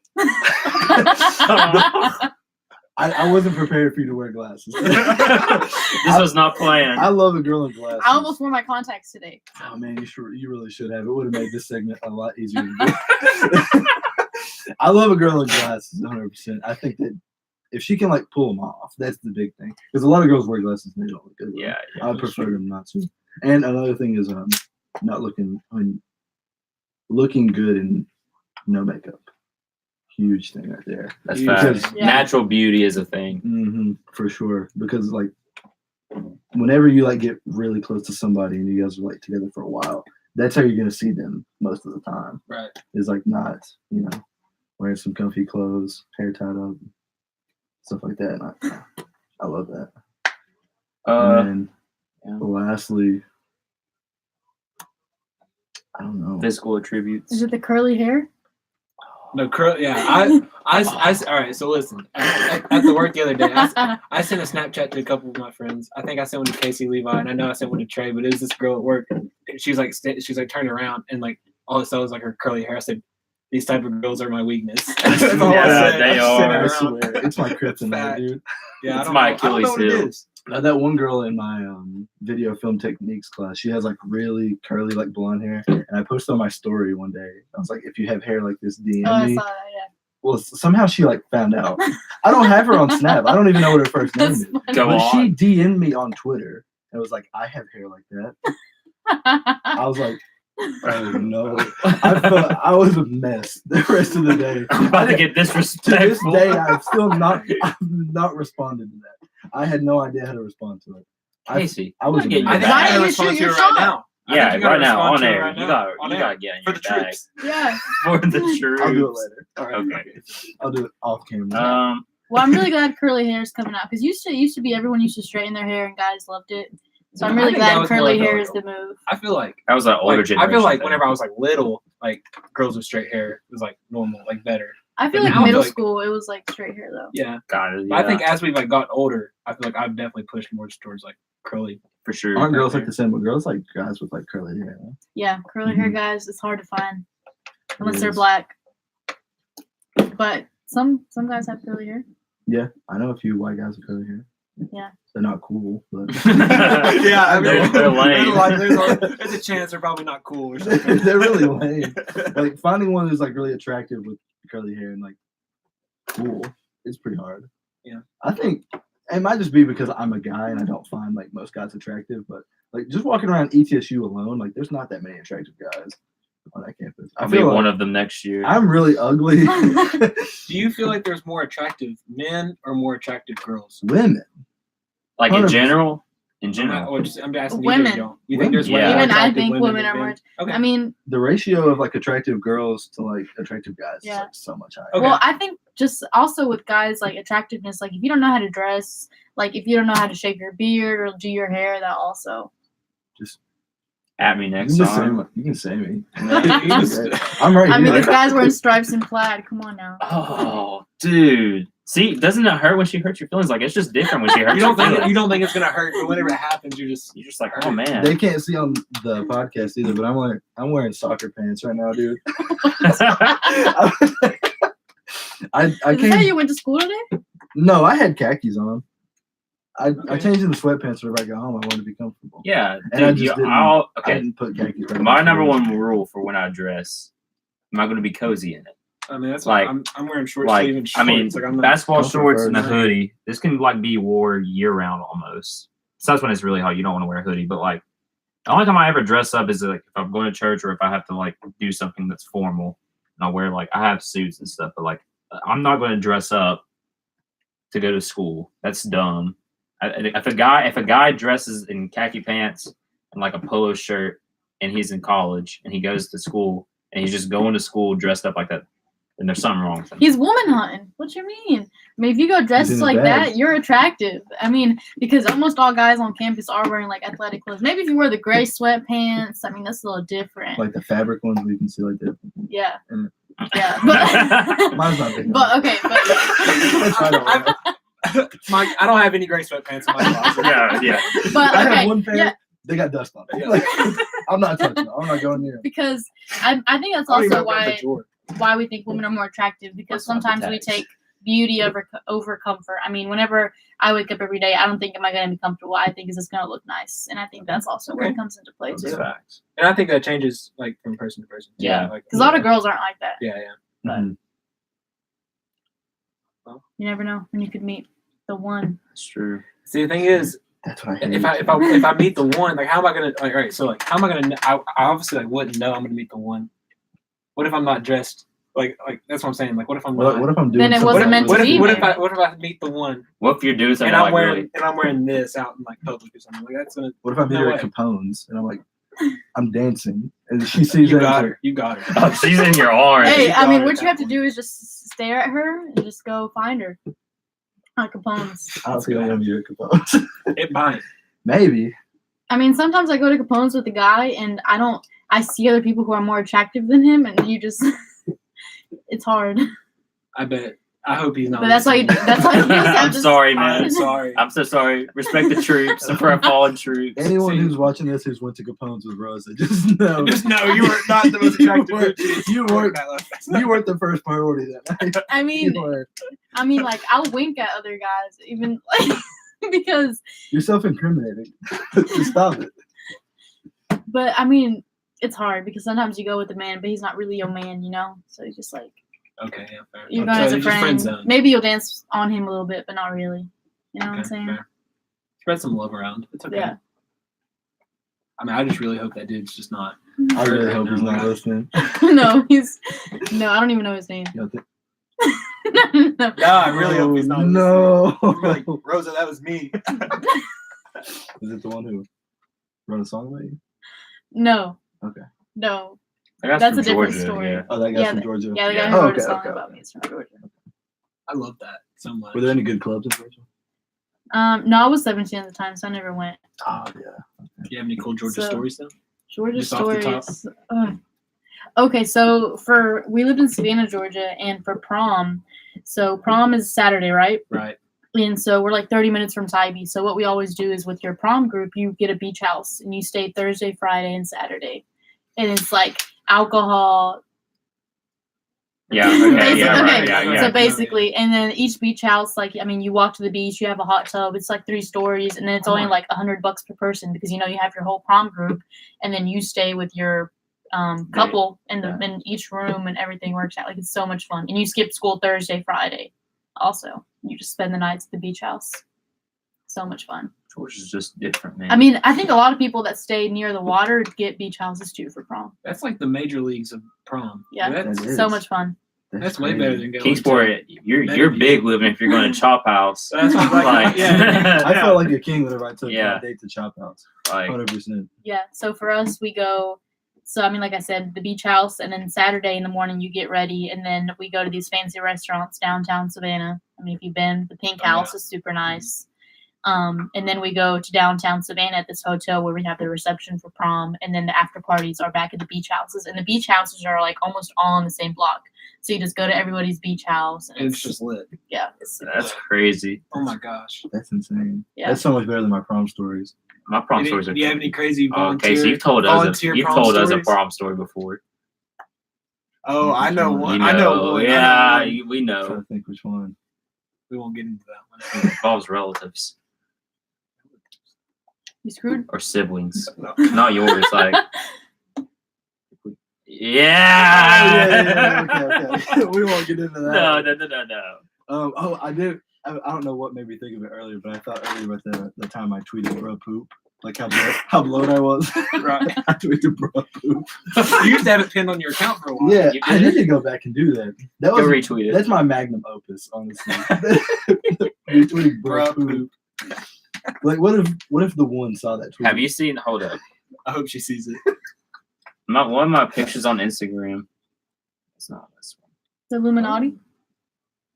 I wasn't prepared for you to wear glasses. This was not planned. I love a girl in glasses. I almost wore my contacts today. Oh man, you really should have. It would have made this segment a lot easier to do. I love a girl in glasses, 100%. I think that if she can like pull them off, that's the big thing. Because a lot of girls wear glasses and they don't look good. with them. Yeah, I prefer them not to. And another thing is not looking. I mean, looking good and no makeup. Huge thing right there. That's Because- facts. Yeah. Natural beauty is a thing. For sure. Because like, whenever you like get really close to somebody and you guys are like together for a while, that's how you're gonna see them most of the time. Right. Is like not, wearing some comfy clothes, hair tied up, stuff like that. And I love that. And then yeah. lastly, I don't know. Physical attributes. Is it the curly hair? No, curl. Yeah, all right. So listen, at the work the other day, I sent a Snapchat to a couple of my friends. I think I sent one to Casey Levi, and I know I sent one to Trey. But it was this girl at work. She's like turning around, and like all I saw was like her curly hair. I said, "These type of girls are my weakness." That's all I Yeah, said. they I just sent it are. I around. swear, it's my kryptonite, Fact. dude. Yeah, It's I don't my know. I don't know Achilles what it heel. is. That one girl in my video film techniques class, she has like really curly, like blonde hair. And I posted on my story one day. I was like, if you have hair like this, DM Oh, I me. saw that. Yeah. Well, somehow she like found out. I don't have her on Snap. I don't even know what her first name That's is. funny. Go But on. she DM'd me on Twitter and was like, I have hair like that. I was like, oh no. I was a mess the rest of the day. I'm about to get To this disrespectful. day, I've not responded to that. I had no idea how to respond to it. Casey, I was I'm getting a your mess. I Why think I don't you respond shoot to you your right shot? now. I Yeah, think you gotta right now respond on to it air. right You now. got On you air. got to get in For your the bag. troops. Yeah. For the truth. I'll do it later. All right. Okay. I'll do it off camera. Well, I'm really glad curly hair is coming out because used to be everyone used to straighten their hair and guys loved it. So I'm I really think that glad was more curly like hair a- is the move. I feel like That was an older like, generation. I feel like thing. whenever I was like little, like girls with straight hair was like normal, like better. I feel But like now I middle feel like- school it was like straight hair though. Yeah. God, But I think as we've like gotten older, I feel like I've definitely pushed more towards like curly. for sure. Aren't girls Okay. like the same? But girls like guys with like curly hair. Yeah, curly hair Mhm. guys, it's hard to find unless they're is. black. But some guys have curly hair. Yeah, I know a few white guys with curly hair. Yeah. They're not cool, but Yeah, I mean, They're lame. there's a chance they're probably not cool or something. they're really lame. Like finding one who's like really attractive with curly hair and like cool is pretty hard. Yeah. I think it might just be because I'm a guy and I don't find like most guys attractive, but like just walking around ETSU alone, like there's not that many attractive guys on that campus. I I'll be feel like one of them next year. I'm really ugly. Do you feel like there's more attractive men or more attractive girls? Women. Like in 100%. general. In I'm general. asking Women. You don't. You think there's Yeah. way more Even I attractive think women than are men? more. Okay. I mean, The ratio of like attractive girls to like attractive guys is Yeah. like so much higher. Okay. well, I think just also with guys like attractiveness, like if you don't know how to dress, like if you don't know how to shave your beard or do your hair, that also. Just At me you next can, just say, time. you can say me. You just- I'm right I mean, here. this guy's wearing stripes and plaid. Come on now. Oh, dude. See, doesn't it hurt when she hurts your feelings? Like it's just different when she hurts you your don't think feelings. you don't think it's gonna hurt, but whenever it happens, you're just You're just like, oh man. They can't see on the podcast either, but I'm wearing soccer pants right now, dude. I Is this how can't. you went to school today? No, I had khakis on. I Okay. changed into sweatpants whenever I got home. I wanted to be comfortable. Yeah, And I dude. just didn't- I I didn't put khakis. back My on. number one rule for when I dress, am I going to be cozy in it? I mean, that's Like- I'm wearing short Like, sleeve and I shorts. mean, like I'm not, basketball Comfort shorts and a first. hoodie. This can like be wore year round almost. Besides when it's really hot, you don't want to wear a hoodie. But like, the only time I ever dress up is like if I'm going to church or if I have to like do something that's formal. And I wear like I have suits and stuff, but like I'm not going to dress up to go to school. That's dumb. If a guy dresses in khaki pants and like a polo shirt and he's in college and he goes to school and he's just going to school dressed up like that, then there's something wrong with him. He's woman hunting. What you mean? I mean, if you go dressed in the like bag. that, you're attractive. I mean, because almost all guys on campus are wearing like athletic clothes. Maybe if you wear the gray sweatpants, I mean, that's a little different. Like the fabric ones we can see like that. Yeah. Mm. Yeah. But, Mine's not big. but okay. That's fine, But, I Mike, I don't have any gray sweatpants in my closet. yeah. but I have okay. one pair. Yeah, They got dust on. Yeah. Like, I'm not touching them. I'm not going near them. because I think that's I don't even also have the why drawer. we think women are more attractive, because What's up with sometimes we that? take beauty over comfort. I mean, whenever I wake up every day, I don't think am I going to be comfortable. I think is this going to look nice, and I think that's also where it Okay. comes into play That's too. facts. And I think that changes like from person to person. Yeah. like, Because a lot of girls aren't like that. Yeah, yeah. Mhm. You never know when you could meet the one. That's true. See, the thing is, That's what I hate. if I meet the one, like, how am I gonna? Like, all right, so like, how am I gonna? I obviously like wouldn't know I'm gonna meet the one. What if I'm not dressed? Like that's what I'm saying. Like, what if I'm not? What if I'm doing Then it something wasn't that meant to what was- if, be what if there. I what if I meet the one What if you're doing something and I'm like really? wearing this out in like public or something? Like that's gonna What if I meet No her way. at Capone's and I'm like, I'm dancing and she sees you that got and her. You got her. Oh, she's in your arms. Hey, you I mean, got it what at you have that to do is just stare at her and just go find her. At Capone's. I don't think I'm gonna meet her at Capone's. It might. Maybe. I mean, sometimes I go to Capone's with a guy and I see other people who are more attractive than him, and you just, it's hard. I bet. I hope he's not. But that's why you, listening. that's why you just I'm have to. sorry, man. I'm sorry. I'm so sorry. Respect the troops for our fallen troops. Anyone See- who's watching this who's went to Capone's with Rosa, just know. Just know you were not the most You attractive. weren't- bitch you in weren't- that last- You weren't the first priority that night. I You mean, were. like I'll wink at other guys, even like because. You're self-incriminating. Just stop it. But I mean, it's hard because sometimes you go with a man, but he's not really your man, you know. So it's just like Okay, yeah, fair. you're So going as a you're just friend. zone. Maybe you'll dance on him a little bit, but not really. You know what I'm Okay, saying? fair. Spread some love around. It's okay. Yeah. I mean, I just really hope that dude's just not. I really hope he's not listening. No, I don't even know his name. You know, No. No, I really hope he's not. No. listening. He'd be like, Rosa, that was me. Is it the one who wrote a song about you? No. Okay. No. I got That's some a different Georgia, story. yeah. Oh, that guy Yeah, from the- Georgia. Yeah, the guy Yeah. who Oh, wrote okay, a song okay. about me is from Georgia. I love that so much. Were there any good clubs in Georgia? No, I was 17 at the time, so I never went. Oh, yeah. Do you have any cool Georgia So- stories though? Georgia Just off the top. stories. Okay, so we lived in Savannah, Georgia, and for prom, so prom is Saturday, right? Right. And so we're like 30 minutes from Tybee. So what we always do is with your prom group, you get a beach house and you stay Thursday, Friday, and Saturday. And it's like alcohol. Yeah. Okay. Yeah. Okay, Right. Yeah. Yeah. So basically, and then each beach house, like, I mean, you walk to the beach, you have a hot tub. It's like 3 stories, and then it's only like $100 per person because you have your whole prom group, and then you stay with your couple in each room, and everything works out. Like, it's so much fun. And you skip school Thursday, Friday. Also, you just spend the nights at the beach house. So much fun. George is just different, man. I mean, I think a lot of people that stay near the water get beach houses too for prom. That's like the major leagues of prom. Yeah. That's, That is. So much fun. that's way better than going Kingsport, you're big living if you're going to Chop House. That's what I'm like, yeah. I felt like a king whenever I took Yeah. my date to Chop House. Like, 100%. Yeah. So for us, we go. So I mean, like I said, the beach house, and then Saturday in the morning you get ready, and then we go to these fancy restaurants downtown Savannah. I mean, if you've been, the Pink Oh, yeah. House is super nice. And then we go to downtown Savannah at this hotel where we have the reception for prom, and then the after parties are back at the beach houses. And the beach houses are like almost all on the same block, so you just go to everybody's beach house, and It's just lit. yeah, it's that's crazy. Oh my gosh. That's insane. Yeah. That's so much better than my prom stories. My prom Do stories are. you have any crazy volunteer? Okay, so you've told us volunteer a prom stories? prom story before. Oh, I know one. You I know one. Yeah, I know one. we I'm trying know. to think which one. We won't get into that one. It involves relatives you screwed. or siblings, No. not yours. Like, Yeah, yeah. okay. We won't get into that. No. Oh, I did. I don't know what made me think of it earlier, but I thought earlier about the time I tweeted bro poop, like how blown I was. Right. I tweeted bro poop. You used to have it pinned on your account for a while. Yeah, You I did? need to go back and do that. That Go was retweet it. That's my magnum opus, honestly. Retweeting bro Bro poop. Like, what if the one saw that tweet? Have you seen? Hold up. I hope she sees it. One of my pictures on Instagram. It's not this one. The Illuminati.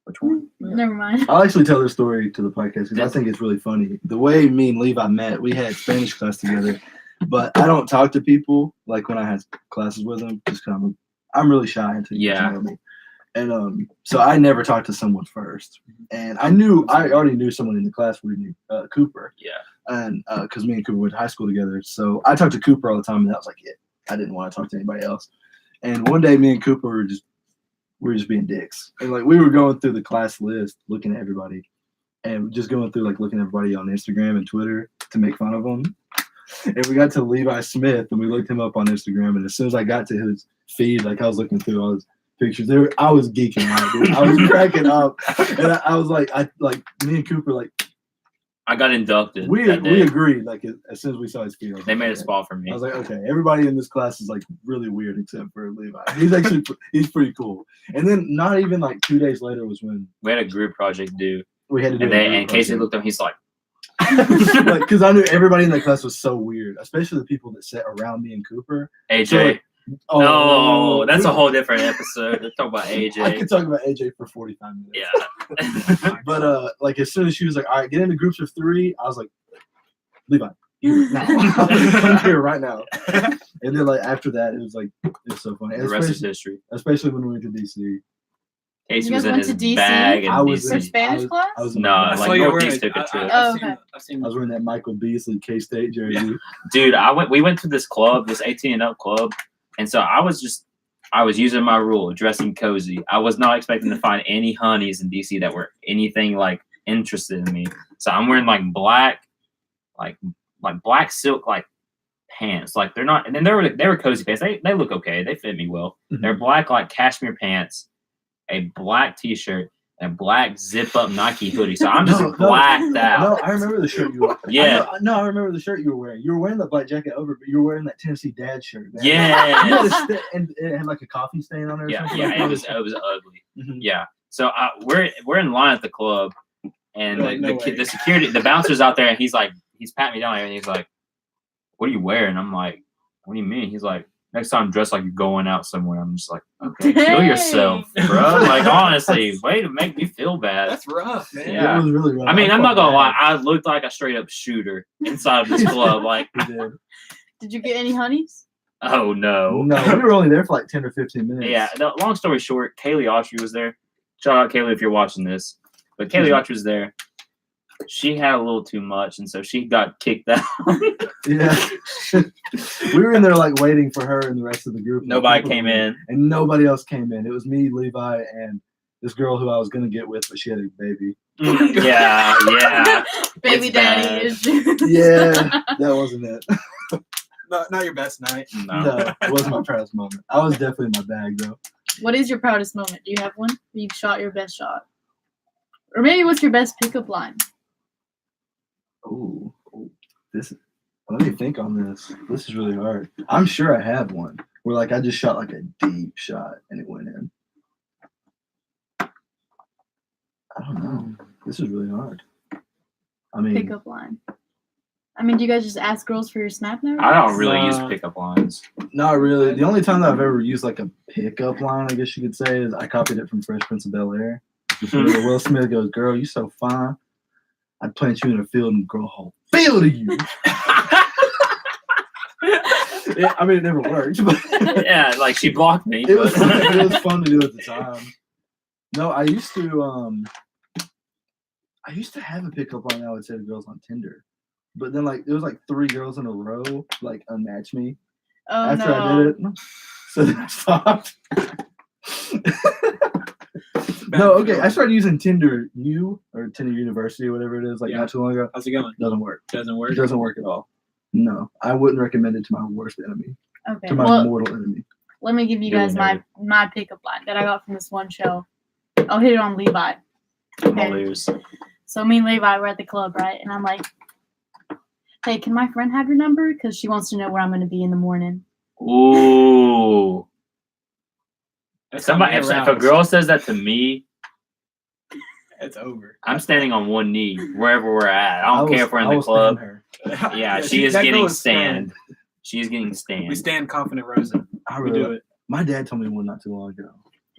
Which one? Never mind. I'll actually tell this story to the podcast because I think it's really funny. The way me and Levi met, we had Spanish class together, but I don't talk to people like when I had classes with them just because I'm really shy until you get to Yeah. know me. And so I never talked to someone first. And I already knew someone in the class. We knew Cooper, Yeah. and because me and Cooper went to high school together, so I talked to Cooper all the time, and that was like it. I didn't want to talk to anybody else. And one day, me and Cooper were just being dicks, and like we were going through the class list, looking at everybody, and just going through like looking at everybody on Instagram and Twitter to make fun of them. And we got to Levi Smith, and we looked him up on Instagram. And as soon as I got to his feed, like I was looking through all his pictures, I was geeking out, dude. I was cracking up, and I was like, me and Cooper, like I got inducted. we that day. we agreed. Like as soon as we saw his feed, I was They like, made a okay. spot for me. I was like, okay, everybody in this class is like really weird except for Levi. He's actually he's pretty cool. And then not even like 2 days later was when We had a group project due, we had to do and Casey looked up. He's like, because I knew everybody in that class was so weird, especially the people that sat around me and Cooper. AJ. So, like, No, that's a we- whole different episode. Let's talk about I AJ. could talk about AJ for 45 minutes. Yeah. But like as soon as she was like, all right, get into groups of 3, I was like, Levi, you now. Come here right now. And then like after that, it was so funny. The rest is Especially, history. especially when we went to DC. Casey You was guys in went his to DC? bag in I was DC. For Spanish class? I was No, I like saw you Northeast wearing took a trip. Oh, I've seen, okay. I've seen. I was wearing that Michael Beasley K-State jersey. Dude, we went to this club, this 18 and up club, and so I was using my rule, dressing cozy. I was not expecting to find any honeys in DC that were anything like interested in me. So I'm wearing like black black silk like pants. Like they're not, and then they were cozy pants. They look okay. They fit me well. Mhm. They're black like cashmere pants, a black t-shirt, and a black zip up Nike hoodie. So I'm just blacked out. No, I remember the shirt you were. Yeah. I remember the shirt you were wearing. You were wearing the black jacket over, but you were wearing that Tennessee Dad shirt. Man. Yes. You had a and it had like a coffee stain on it. Or Yeah, something. yeah, it was ugly. Mhm. Yeah. So we're in line at the club, and You're like, no way. the security, the bouncer's out there, and he's patting me down here, and he's like, "What are you wearing?" I'm like, "What do you mean?" He's like, "Next time, dress like you're going out somewhere." I'm just like, "Okay, kill Dang. yourself, bro." Like honestly, way to make me feel bad. That's rough, man. Yeah. It was really rough. I mean, I'm felt not gonna lie, bad. I looked like a straight up shooter inside of this club. Like, You did. Did you get any honeys? oh no. No, we were only there for like 10 or 15 minutes. Yeah, long story short, Kaylee Autry was there. Shout out Kaylee if you're watching this. But Kaylee Autry was there. she had a little too much, and so she got kicked out. Yeah. We were in there like waiting for her and the rest of the group. Nobody came in. And nobody else came in. It was me, Levi, and this girl who I was gonna get with, but she had a baby. Yeah. Baby It's daddy bad. issues. Yeah, that wasn't it. Not your best night. No, it wasn't my proudest moment. I was definitely in my bag though. What is your proudest moment? Do you have one? You've shot your best shot, or maybe what's your best pickup line? Ooh, this. Let me think on this. This is really hard. I'm sure I have one where like I just shot like a deep shot and it went in. I don't know. This is really hard. I mean, Pickup line. I mean, do you guys just ask girls for your snap now? I don't really use Nah. pickup lines. not really. The only time that I've ever used like a pickup line, I guess you could say, is I copied it from Fresh Prince of Bel-Air. Will Smith goes, "Girl, you so fine. I'd plant you in a field and grow a whole field of you." Yeah, I mean, it never worked, but Yeah, like she blocked me. it was but- it was fun to do at the time. No, I used to have a pickup line I would say to girls on Tinder, but then like there was like 3 girls in a row like unmatch me Oh after I no. did it, so then I stopped. No, okay, I started using Tinder U or Tinder University or whatever it is like Yeah. not too long ago. How's it going? Doesn't work. Doesn't It work. doesn't work at all. No, I wouldn't recommend it to my worst enemy, Okay. to my Well, mortal enemy. let me give you Duly guys my noted. my pickup line that I got from this one show. I'll hit it on Levi. I'm Okay. gonna lose. So me and Levi were at the club, right? And I'm like, "Hey, can my friend have your number? Because she wants to know where I'm going to be in the morning." Ooh. That's Somebody, got me if a aroused. girl says that to me, It's over. I'm standing on one knee wherever we're at. I don't care if we're in the was club. thinking her. Yeah, she is that girl getting is stand. stand. She is getting We stand. stand confident, Rosen. I We really, do it. my dad told me one not too long ago.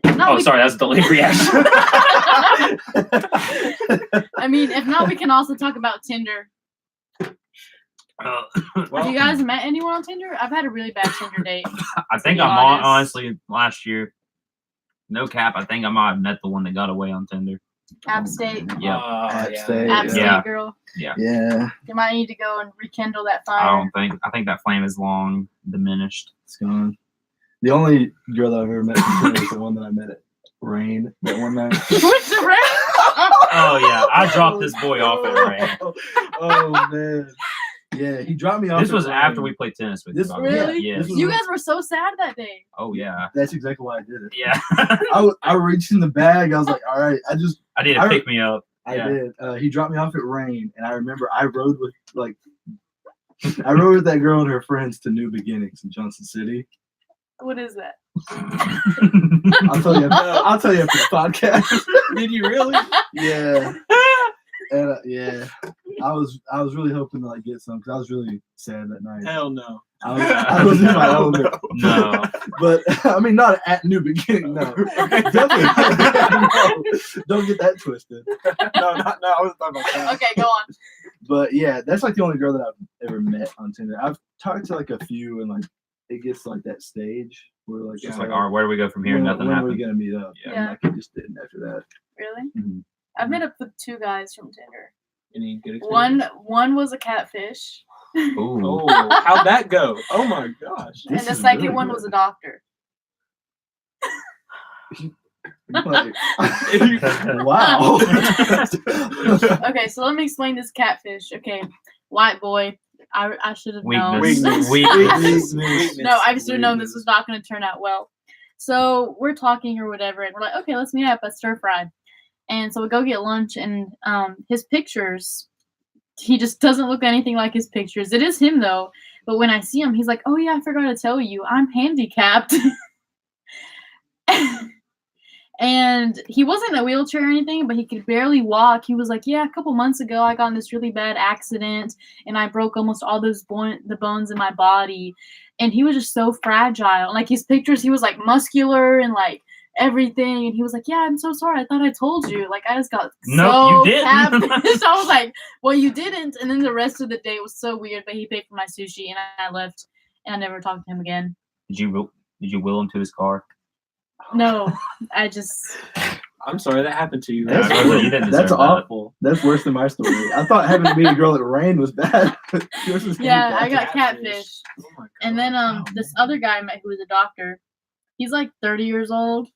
If not, Oh, we- sorry, that's a delayed reaction. I mean, if not, we can also talk about Tinder. Have you guys met anyone on Tinder? I've had a really bad Tinder date. I think be I'm honest. honestly last year. No cap, I think I might have met the one that got away on Tinder. App State. Yeah. App yeah. State. App Yeah. State Yeah. girl. Yeah, You might need to go and rekindle that I fire. don't think. I think that flame is long diminished. it's gone. The only girl that I've ever met from Tinder is the one that I met at Rain that one night. What's the rest? Oh yeah, I dropped this boy off at Rain. Oh man, yeah, he dropped me off. This at was Rain. after we played tennis with you. This- by the way. Really? Yeah. This was- You guys were so sad that day. Oh yeah. That's exactly why I did it. Yeah. I reached in the bag. I was like, all right. I did a I- pick me up. I Yeah. did. He dropped me off at Rain, and I remember I rode with that girl and her friends to New Beginnings in Johnson City. What is that? I'll tell you. I'll tell you after the podcast. Did you really? Yeah. And yeah, I was really hoping to like get some because I was really sad that night. Hell no. I was in my element, No. but I mean not at New Beginning. No, definitely. No, don't get that twisted. No, I wasn't talking about that. Okay, go on. But yeah, that's like the only girl that I've ever met on Tinder. I've talked to like a few, and like it gets to like that stage where like Just like, all right, where do we go from here? when, Nothing when are we happened. gonna meet up? Yeah. And like it just didn't after that. Really? Mhm. I've met up with 2 guys from Tinder. Any good experience? One was a catfish, Ooh. Oh, how'd that go? Oh my gosh. and This the is second really one good. was a doctor. Like, wow. Okay, so let me explain this catfish. Okay, white boy. I should have known. Weakness. Weakness. Weakness. No, I should have known this was not going to turn out well. So we're talking or whatever, and we're like, okay, let's meet up at Stir Fry. And so we go get lunch, and his pictures, he just doesn't look anything like his pictures. It is him, though. But when I see him, he's like, oh, yeah, I forgot to tell you, I'm handicapped. And he wasn't in a wheelchair or anything, but he could barely walk. He was like, yeah, a couple months ago, I got in this really bad accident, and I broke almost all those the bones in my body. And he was just so fragile. Like, his pictures, he was, like, muscular and, like, everything. And he was like, yeah, I'm so sorry. I thought I told you. Like, I just got No, you didn't. catfished. I was like, well, you didn't. And then the rest of the day was so weird, but he paid for my sushi, and I left, and I never talked to him again. Did you will him to his car? No, I just... I'm sorry that happened to you. Yeah, That's, I was like, you didn't that's deserve that. awful. That's worse than my story. I thought having to meet a girl that rained was bad. Yours is Yeah, I handicap. got catfish. Oh my God. And then this other guy I met who was a doctor. He's like 30 years old.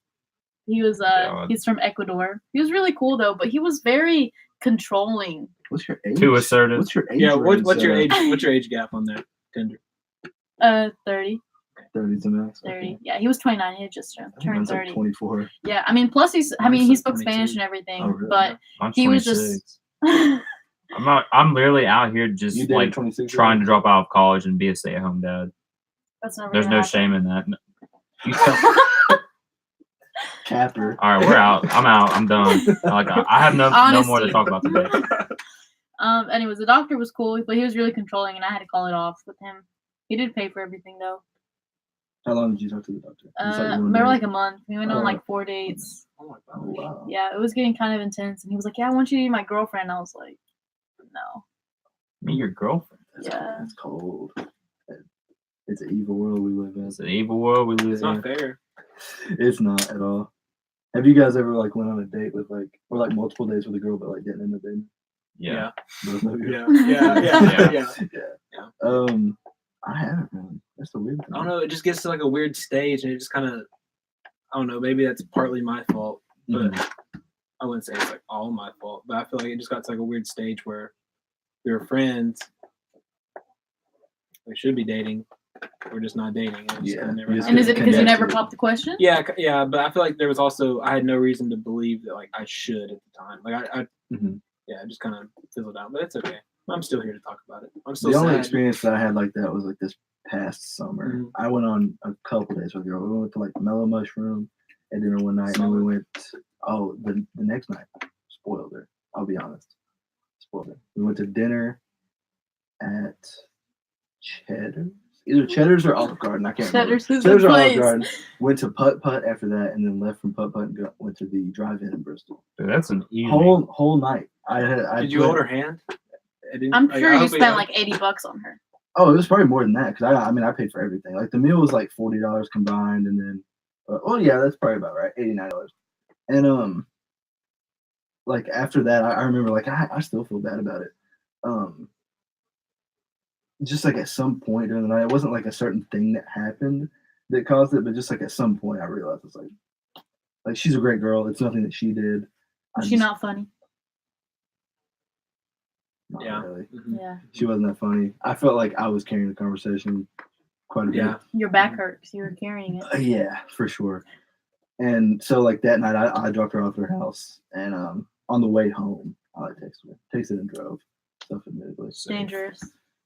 He was God. he's from Ecuador. He was really cool though, but he was very controlling. What's your age? Too assertive. What's your age? Yeah, range, what's your Sarah? age? What's your age gap on that Tinder? 30. 30 to max. 30. Yeah, he was 29. He had just turned Mine's 30. like 24. Yeah, I mean, plus I mean, Mine's he like spoke 22. Spanish and everything, Oh, really? but I'm he was 26. just. I'm literally out here just You dated like 26 trying to drop out of college and be a stay-at-home dad. That's not There's really no gonna shame in that. You years. tell- Capper. All right, we're out. I'm out. I'm done. Like I have no more to Honesty. talk about today. Anyways, the doctor was cool, but he was really controlling, and I had to call it off with him. He did pay for everything though. How long did you talk to the doctor? Just like one Maybe day? like a month. We went on Oh. like 4 dates. Oh my Oh, God. wow. Yeah, it was getting kind of intense, and he was like, "Yeah, I want you to be my girlfriend." I was like, "No." Me, your girlfriend. That's Yeah. cold. That's cold. It's an evil world we live in. It's an evil world we live It's in. not fair. It's not at all. Have you guys ever like went on a date with like or like multiple dates with a girl but like didn't end up dating? Yeah. Both of you? Yeah. Yeah. Yeah. Yeah. Yeah. Yeah. I haven't really. That's the weird thing. I don't know. It just gets to like a weird stage, and it just kind of, I don't know. Maybe that's partly my fault, but Mhm. I wouldn't say it's like all my fault. But I feel like it just got to like a weird stage where we were friends. We should be dating. We're just not dating. And it just Yeah, kinda never you just And is it happened. because you connect never to it. popped the question? Yeah, but I feel like there was also I had no reason to believe that like I should at the time. Like I Mhm. yeah, it just kind of fizzled out. But it's okay. I'm still here to talk about it. I'm still The only sad. experience that I had like that was like this past summer. Mhm. I went on a couple days with a girl. We went to like Mellow Mushroom at dinner one night, and then we Solid. went the next night. Spoiled her. I'll be honest. Spoiled her. We went to dinner at Cheddar's. Either Cheddar's or Olive Garden. I can't Cheddar's remember. is the Cheddar's or Olive place. Garden. Went to Putt Putt after that, and then left from Putt Putt and went to the drive-in in Bristol. Dude, that's an evening. Whole night. I Did you put- hold her hand? I didn't- I'm like, sure I you hope it- spent like $80 on her. Oh, it was probably more than that because I mean I paid for everything. Like the meal was like $40 combined, and then oh yeah, that's probably about right, $89. And like after that, I remember like I still feel bad about it. Just like at some point during the night, it wasn't like a certain thing that happened that caused it, but just like at some point, I realized it's like she's a great girl. It's nothing that she did. Is she not funny? Not Yeah. really. Mhm. Yeah. She wasn't that funny. I felt like I was carrying the conversation quite a bit. Yeah. Your back hurts. You were carrying it. Yeah, for sure. And so like that night I dropped her off at her house, and on the way home I like texted and drove. Self-admittedly. It's dangerous.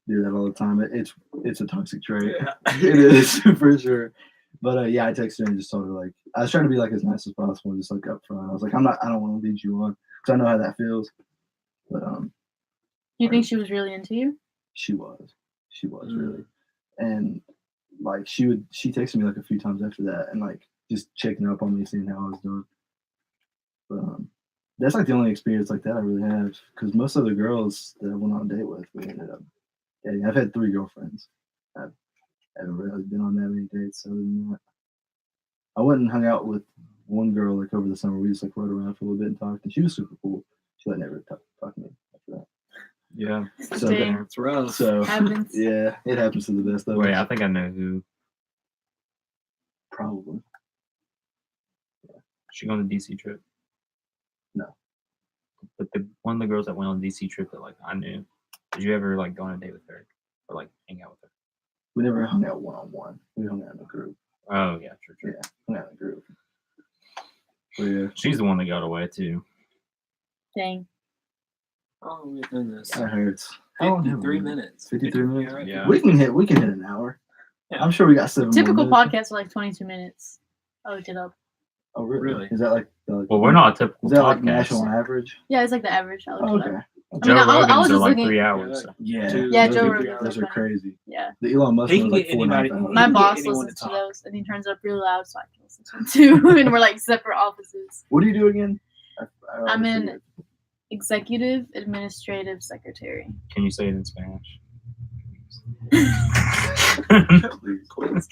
Do that all the time. It's a toxic trait. Yeah. It is for sure. But yeah, I texted her and just told her like I was trying to be like as nice as possible, and just like upfront. I was like, I don't want to lead you on because I know how that feels. But You think she was really into you? she was Mm. really, and like she texted me like a few times after that, and like just checking up on me, seeing how I was doing. But that's like the only experience like that I really have, because most of the girls that I went on a date with, we ended up dating. I've had 3 girlfriends. I haven't really been on that many dates. Other than that, I went and hung out with one girl like over the summer. We just like rode around for a little bit and talked, and she was super cool. She like never talk to me after that. Yeah. So Dang. It's rough. So Happens. yeah, it happens to the best of Wait, us. I think I know who. Probably. She on the DC trip. No. But one of the girls that went on the DC trip that like I knew. Did you ever like go on a date with her or like hang out with her? We never hung out one-on-one. We hung out in a group. Oh yeah, true. Yeah, hung out in a group. But yeah, She's the one that got away too. Dang. How long have we done this? that hurts. How long have 53 we- minutes. 53 minutes? right. Yeah. We can hit an hour. Yeah. I'm sure we got 7 Typical more minutes. podcasts are like 22 minutes. I looked it up. Oh really? Really? Is that like the, Well, we're not a typical Is that like podcast. national average? Yeah, it's like the average. I looked Oh, it up. okay. Joe I was Rogan's just are like looking- 3 hours. so. Yeah. Yeah, those Joe are- Rogan's Those are are crazy. Yeah. The Elon Musk He one can was like get 4.5 anybody- hours. he My can get boss anyone listens to to talk. those, and he turns it up really loud, so I can listen to them too. And we're like separate offices. What do you do again? I'm in executive administrative secretary. Can you say it in Spanish? Please.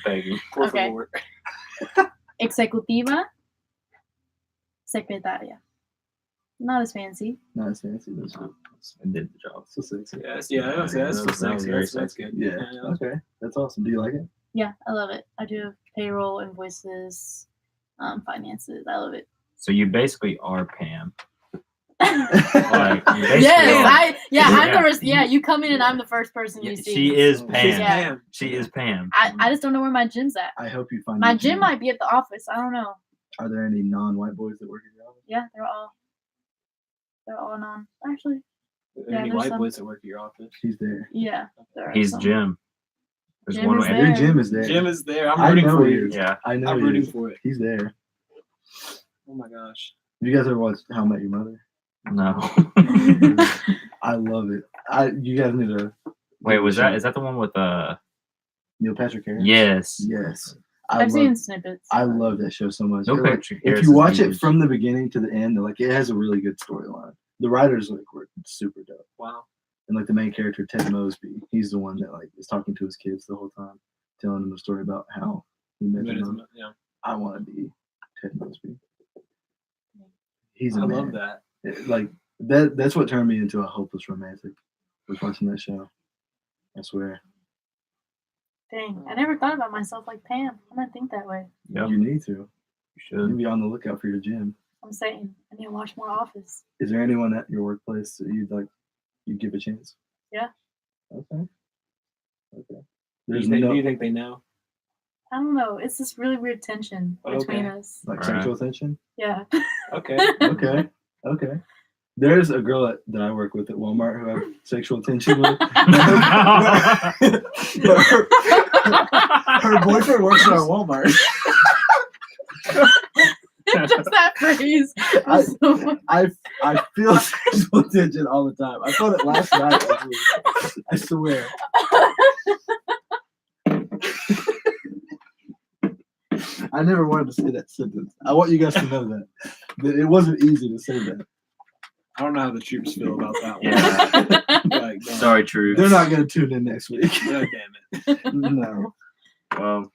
Beg you. Por Okay. favor. Ejecutiva Secretaria. Not as fancy. Not as fancy. That's It did the job. so sexy. That's Yeah, so that was sexy. very That's sexy. good. Yeah. Okay. That's awesome. Do you like it? Yeah, I love it. I do payroll, invoices, finances. I love it. So you basically are Pam. Like, basically Yes, are. I'm the first. Yeah, you come in and I'm the first person Yeah, you see. she is Oh, Pam. She's Yeah. Pam. She is Pam. I just don't know where my gym's at. I hope you find My your gym might be at the office. I don't know. Are there any non-white boys that work at your office? Yeah, they're all non. Actually, Are there Yeah, any there's white some. boys that work at your office? He's there. yeah. There are He's some. Jim. There's Jim one. is every- there. Your gym is there. Jim is there. I'm I rooting know for he you. is. Yeah. I know I'm he rooting is. for it. He's there. Oh my gosh. You guys ever watch How I Met Your Mother? No. I love it. You guys need to. Wait, is that the one with Neil Patrick Harris? Yes. Yes. I've seen snippets. I love that show so much. No Like, Patrick if Harris you is watch it huge. from the beginning to the end, like it has a really good storyline. The writers were super dope, Wow. and like the main character Ted Mosby, he's the one that like is talking to his kids the whole time, telling them the story about how he met them. Yeah. I want to be Ted Mosby. He's I a man. love that. Like that's what turned me into a hopeless romantic, was watching that show. I swear. Dang, I never thought about myself like Pam. I might think that way. Yep. You need to. You You should. be on the lookout for your gym. I'm saying I need to watch more Office. Is there anyone at your workplace that you'd give a chance? Yeah. Okay. Okay. Do There's you think they know? I don't know. It's this really weird tension between Okay. us. like Right. sexual tension. Yeah. Okay. Okay. Okay. There's a girl that I work with at Walmart who I have sexual tension with. her boyfriend works at our Walmart. Just that phrase. I- was so funny. I feel sexual tension all the time. I felt it last night. Actually. I swear. I never wanted to say that sentence. I want you guys to know that it wasn't easy to say that. I don't know how the troops feel about that one. Yeah. Like, Sorry, True. They're not going to tune in next week. God damn it. No. Well,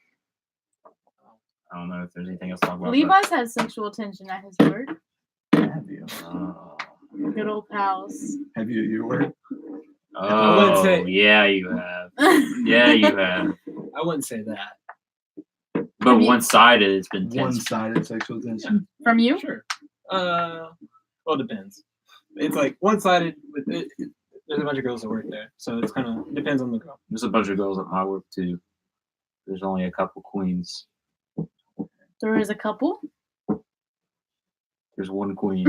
I don't know if there's anything else to talk about. Levi's had sexual tension at his work. Have you? Good old pals. Have you at your work? I wouldn't Oh, say- yeah, you have. Yeah, you have. I wouldn't say that. But Have you- one-sided, it's been tense. One-sided sexual tension. From you? Sure. Well, it depends. It's like one-sided. There's a bunch of girls that work there, so it's kind of depends on the girl. There's a bunch of girls at my work too. There's only a couple queens. There is a couple. There's one queen.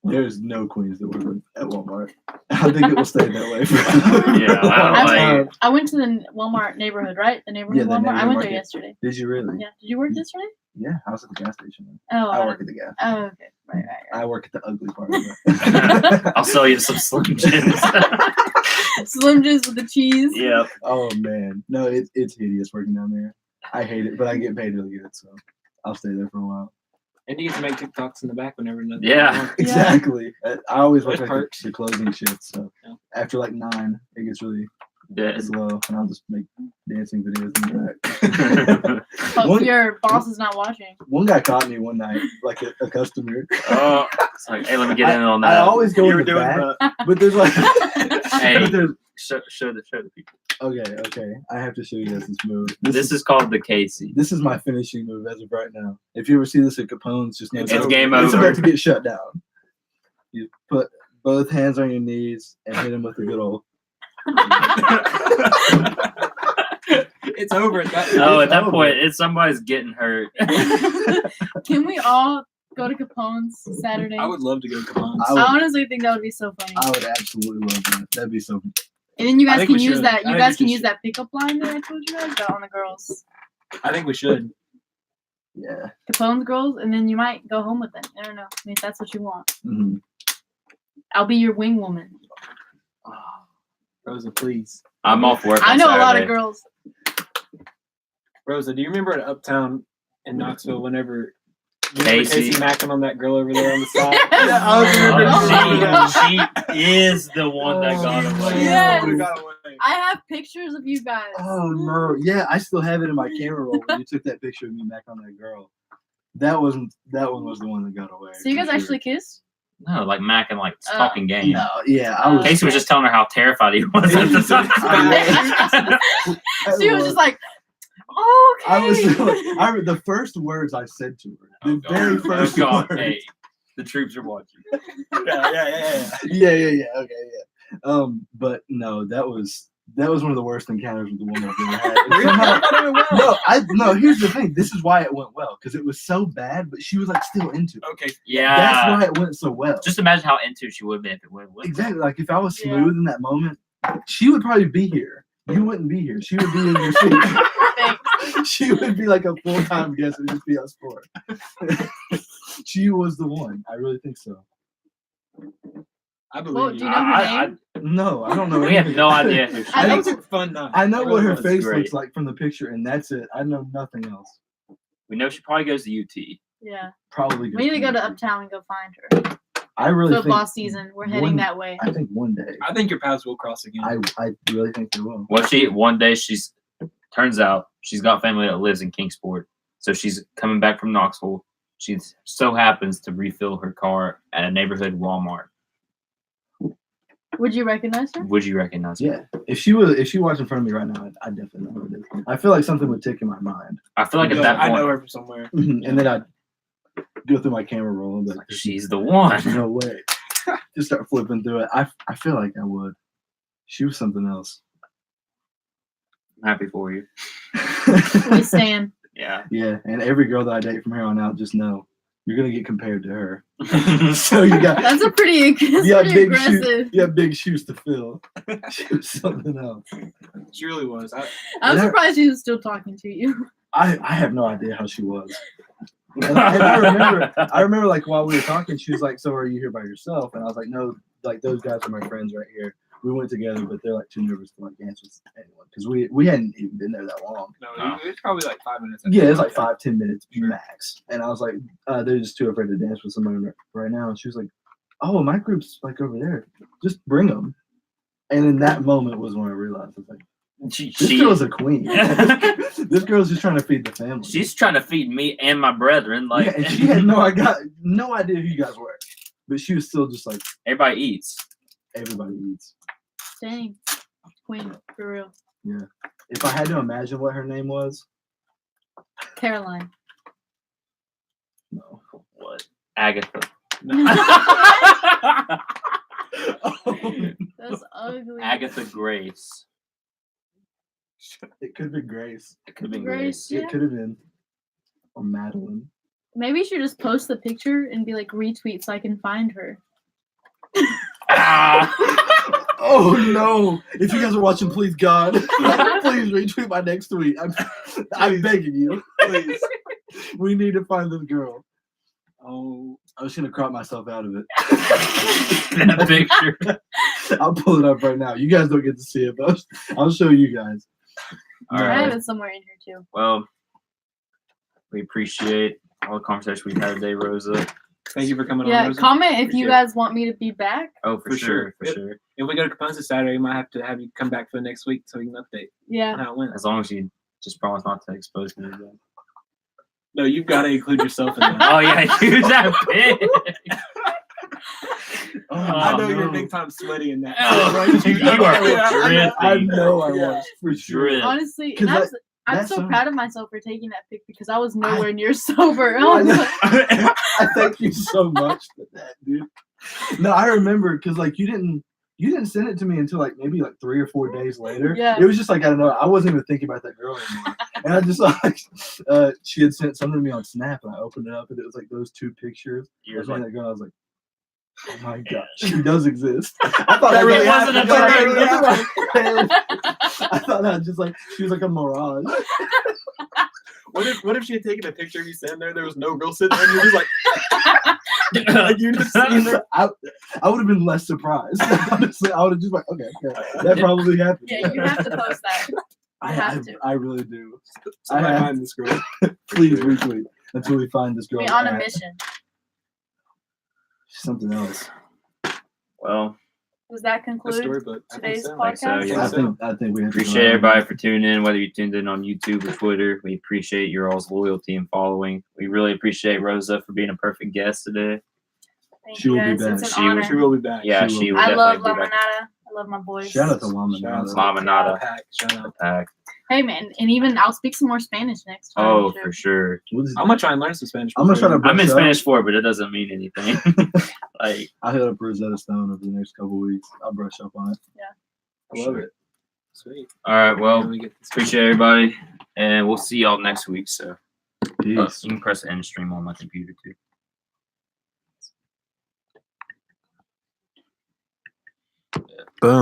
There's no queens that work at Walmart. I think it will stay that way. Yeah, I like- I went to the Walmart neighborhood, right? The neighborhood Yeah, the Walmart. I neighborhood went there market. yesterday. Did you really? Yeah. Did you work yesterday? Yeah, I was at the gas station. Oh, I work at the gas. Oh, okay. Right. I work at the ugly part of it. I'll sell you some Slim Jims. Slim Jims with the cheese. Yep. Oh man, no, it's hideous working down there. I hate it, but I get paid really good, so I'll stay there for a while. And you get to make TikToks in the back whenever nothing. Yeah. Exactly. I always work There's like perks. the closing shift, so Yeah. after like 9, it gets really Dead. slow, and I'll just make dancing videos in the back. Hope One- your boss is not watching. One guy caught me one night, like a customer. Oh, it's like, hey, let me get in on I that. always go in the back, but there's like, Hey. but there's, Show the people. okay. I have to show you guys this move. This is called the Casey. This is my finishing move as of right now. If you ever see this at Capone's, just know It's game It's over. about to get shut down. You put both hands on your knees and hit him with a good old. It's over at that. Oh, at It's that over. point, it's somebody's getting hurt. Can we all go to Capone's Saturday? I would love to go to Capone's. I would- I honestly think that would be so funny. I would absolutely love that. That'd be so. And then you I guys think can we use should. that. I You think guys we can use should. that pickup line that I told you guys about on the girls. I think we should. Yeah. Capone's girls, and then you might go home with them. I don't know. I mean, if that's what you want. Mm-hmm. I'll be your wing woman. Rosa, please. I'm off work. I on know a lot Saturday. of girls. Rosa, do you remember at Uptown in Knoxville whenever Casey. Mackin on that girl over there on the side. Yeah, I was Oh, she is the one that got away. Yes. Would've got away. I have pictures of you guys. Oh no! Yeah, I still have it in my camera roll when you took that picture of me back on that girl. That one was the one that got away. So you guys for sure. actually kissed? No, like Mac and like talking game. No, yeah, I was. Casey was just telling her how terrified he was at the time. She was just like, oh, okay. I was. The first words I said to her. Oh, The very God. first Oh, God. words. Hey, the troops are watching. Yeah. Okay, yeah. But no, that was one of the worst encounters with the woman I've ever had. And somehow- no. Here's the thing. This is why it went well because it was so bad, but she was like still into it. Okay. Yeah. That's why it went so well. Just imagine how into she would have been if it would have. Exactly. Like if I was Yeah. smooth in that moment, she would probably be here. You wouldn't be here. She would be in your seat. She would be like a full-time guest at just be us four. She was the one. I really think so. I Well, believe do you. you know her name? No, I don't know. We have anything. no idea who she I I think think it's a fun night. I know what her was face great. looks like from the picture, and that's it. I know nothing else. We know she probably goes to UT. Yeah. Probably. We need to go to Uptown and go find her. I really Football think season. We're heading one- that way. I think one day. I think your paths will cross again. I really think they will. Well, one day turns out she's got family that lives in Kingsport, so she's coming back from Knoxville. She so happens to refill her car at a neighborhood Walmart. Would you recognize her? Would you recognize her? Yeah. If she walks in front of me right now, I definitely know who it is. I feel like something would tick in my mind, I feel like at that I point, know her from somewhere. and then I'd go through my camera roll and be like, she's the one. no way. Just start flipping through it. I feel like I would. She was something else. I'm happy for you. We stand. Yeah. Yeah, and every girl that I date from here on out, just know you're gonna get compared to her. So you got That's a pretty, that's you got pretty big aggressive. shoes. You have big shoes to fill. She was something else. She really was. I'm Yeah. surprised she was still talking to you. I have no idea how she was. And I remember like while we were talking, she was like, "So are you here by yourself?" And I was like, "No, like those guys are my friends right here. We went together, but they're like too nervous to like dance with anyone because we hadn't even been there that long." No, it's probably like 5 minutes. Yeah, it's like 5-10 minutes max. And I was like, they're just too afraid to dance with somebody right now. And she was like, "Oh, my group's like over there. Just bring them." And in that moment was when I realized, I was like, this girl's a queen. This girl's just trying to feed the family. She's trying to feed me and my brethren. Like, Yeah, and she had no idea who you guys were. But she was still just like, everybody eats. everybody eats. Dang. Queen, for real. Yeah. If I had to imagine what her name was, Caroline. no. What? Agatha. That's ugly. Agatha Grace. It could have been Grace. It could have been Grace, Grace. yeah. It could have been. Or Madeline. Maybe you should just post the picture and be like retweet so I can find her. Ah. Oh no! If you guys are watching, please God, please retweet my next tweet. I'm begging you, please. We need to find this girl. Oh, I was gonna crop myself out of it. That picture. I'll pull it up right now. You guys don't get to see it, but I'll show you guys. All I right. have it somewhere in here too. Well, we appreciate all the conversation we've had today, Rosa. Thank you for coming on. Yeah, Rosa. comment if you Appreciate it. guys want me to be back. Oh, for For sure. sure. For Yep. sure. If we go to Kapunsa Saturday, we might have to have you come back for the next week so we can update Yeah. on how it went. As long as you just promise not to expose me again. No, you've got to include yourself in that. Oh, yeah, dude, that pig. I know Oh, you're no. big time sweaty in that. Oh, you are I dripping. know I was for sure. Drip. Honestly, 'Cause and I'm that so song- proud of myself for taking that pic because I was nowhere near sober. I I was know. like, I thank you so much for that, dude. No, I remember because like you didn't send it to me until like maybe like 3 or 4 days later. Yeah. It was just like I don't know. I wasn't even thinking about that girl anymore. And I just like she had sent something to me on Snap, and I opened it up, and it was like those 2 pictures. You're of me and like, that girl. I was like, oh my god, she does exist. I thought That I really wasn't a dream. I thought that just like she was like a mirage. What if she had taken a picture of you standing there? There was no girl sitting there, and you're just like you just sitting there. I would have been less surprised. Honestly, I would have just like, okay, that probably happened. yeah, you have to post that. I have to. I really do. So I have- find this girl. Please retweet. until we find this girl. We're on a at mission. Something else. Well, Does that A conclude storybook. I think today's so. Think so, podcast? yeah. I think we have to appreciate everybody for tuning in, whether you tuned in on YouTube or Twitter. We appreciate your all's loyalty and following. We really appreciate Rosa for being a perfect guest today. Thank She you will be guys. It's back. an She honor. She will be back. Yeah, She she will. will I love definitely La be back. Manada. I love my boys. Shout out to Shout Lamanada. out to Mama Nada. Pack. Shout out. Pack. Hey man, and even I'll speak some more Spanish next time. Oh, too. for sure. I'm gonna try and learn some Spanish. I'm gonna try to I'm in brush up. Spanish 4, but it doesn't mean anything. Like, I'll hit up Rosetta Stone over the next couple weeks. I'll brush up on it. I love it. Sweet. all right, well, When we get this- appreciate everybody, and we'll see y'all next week. So, Peace. you can press end stream on my computer too.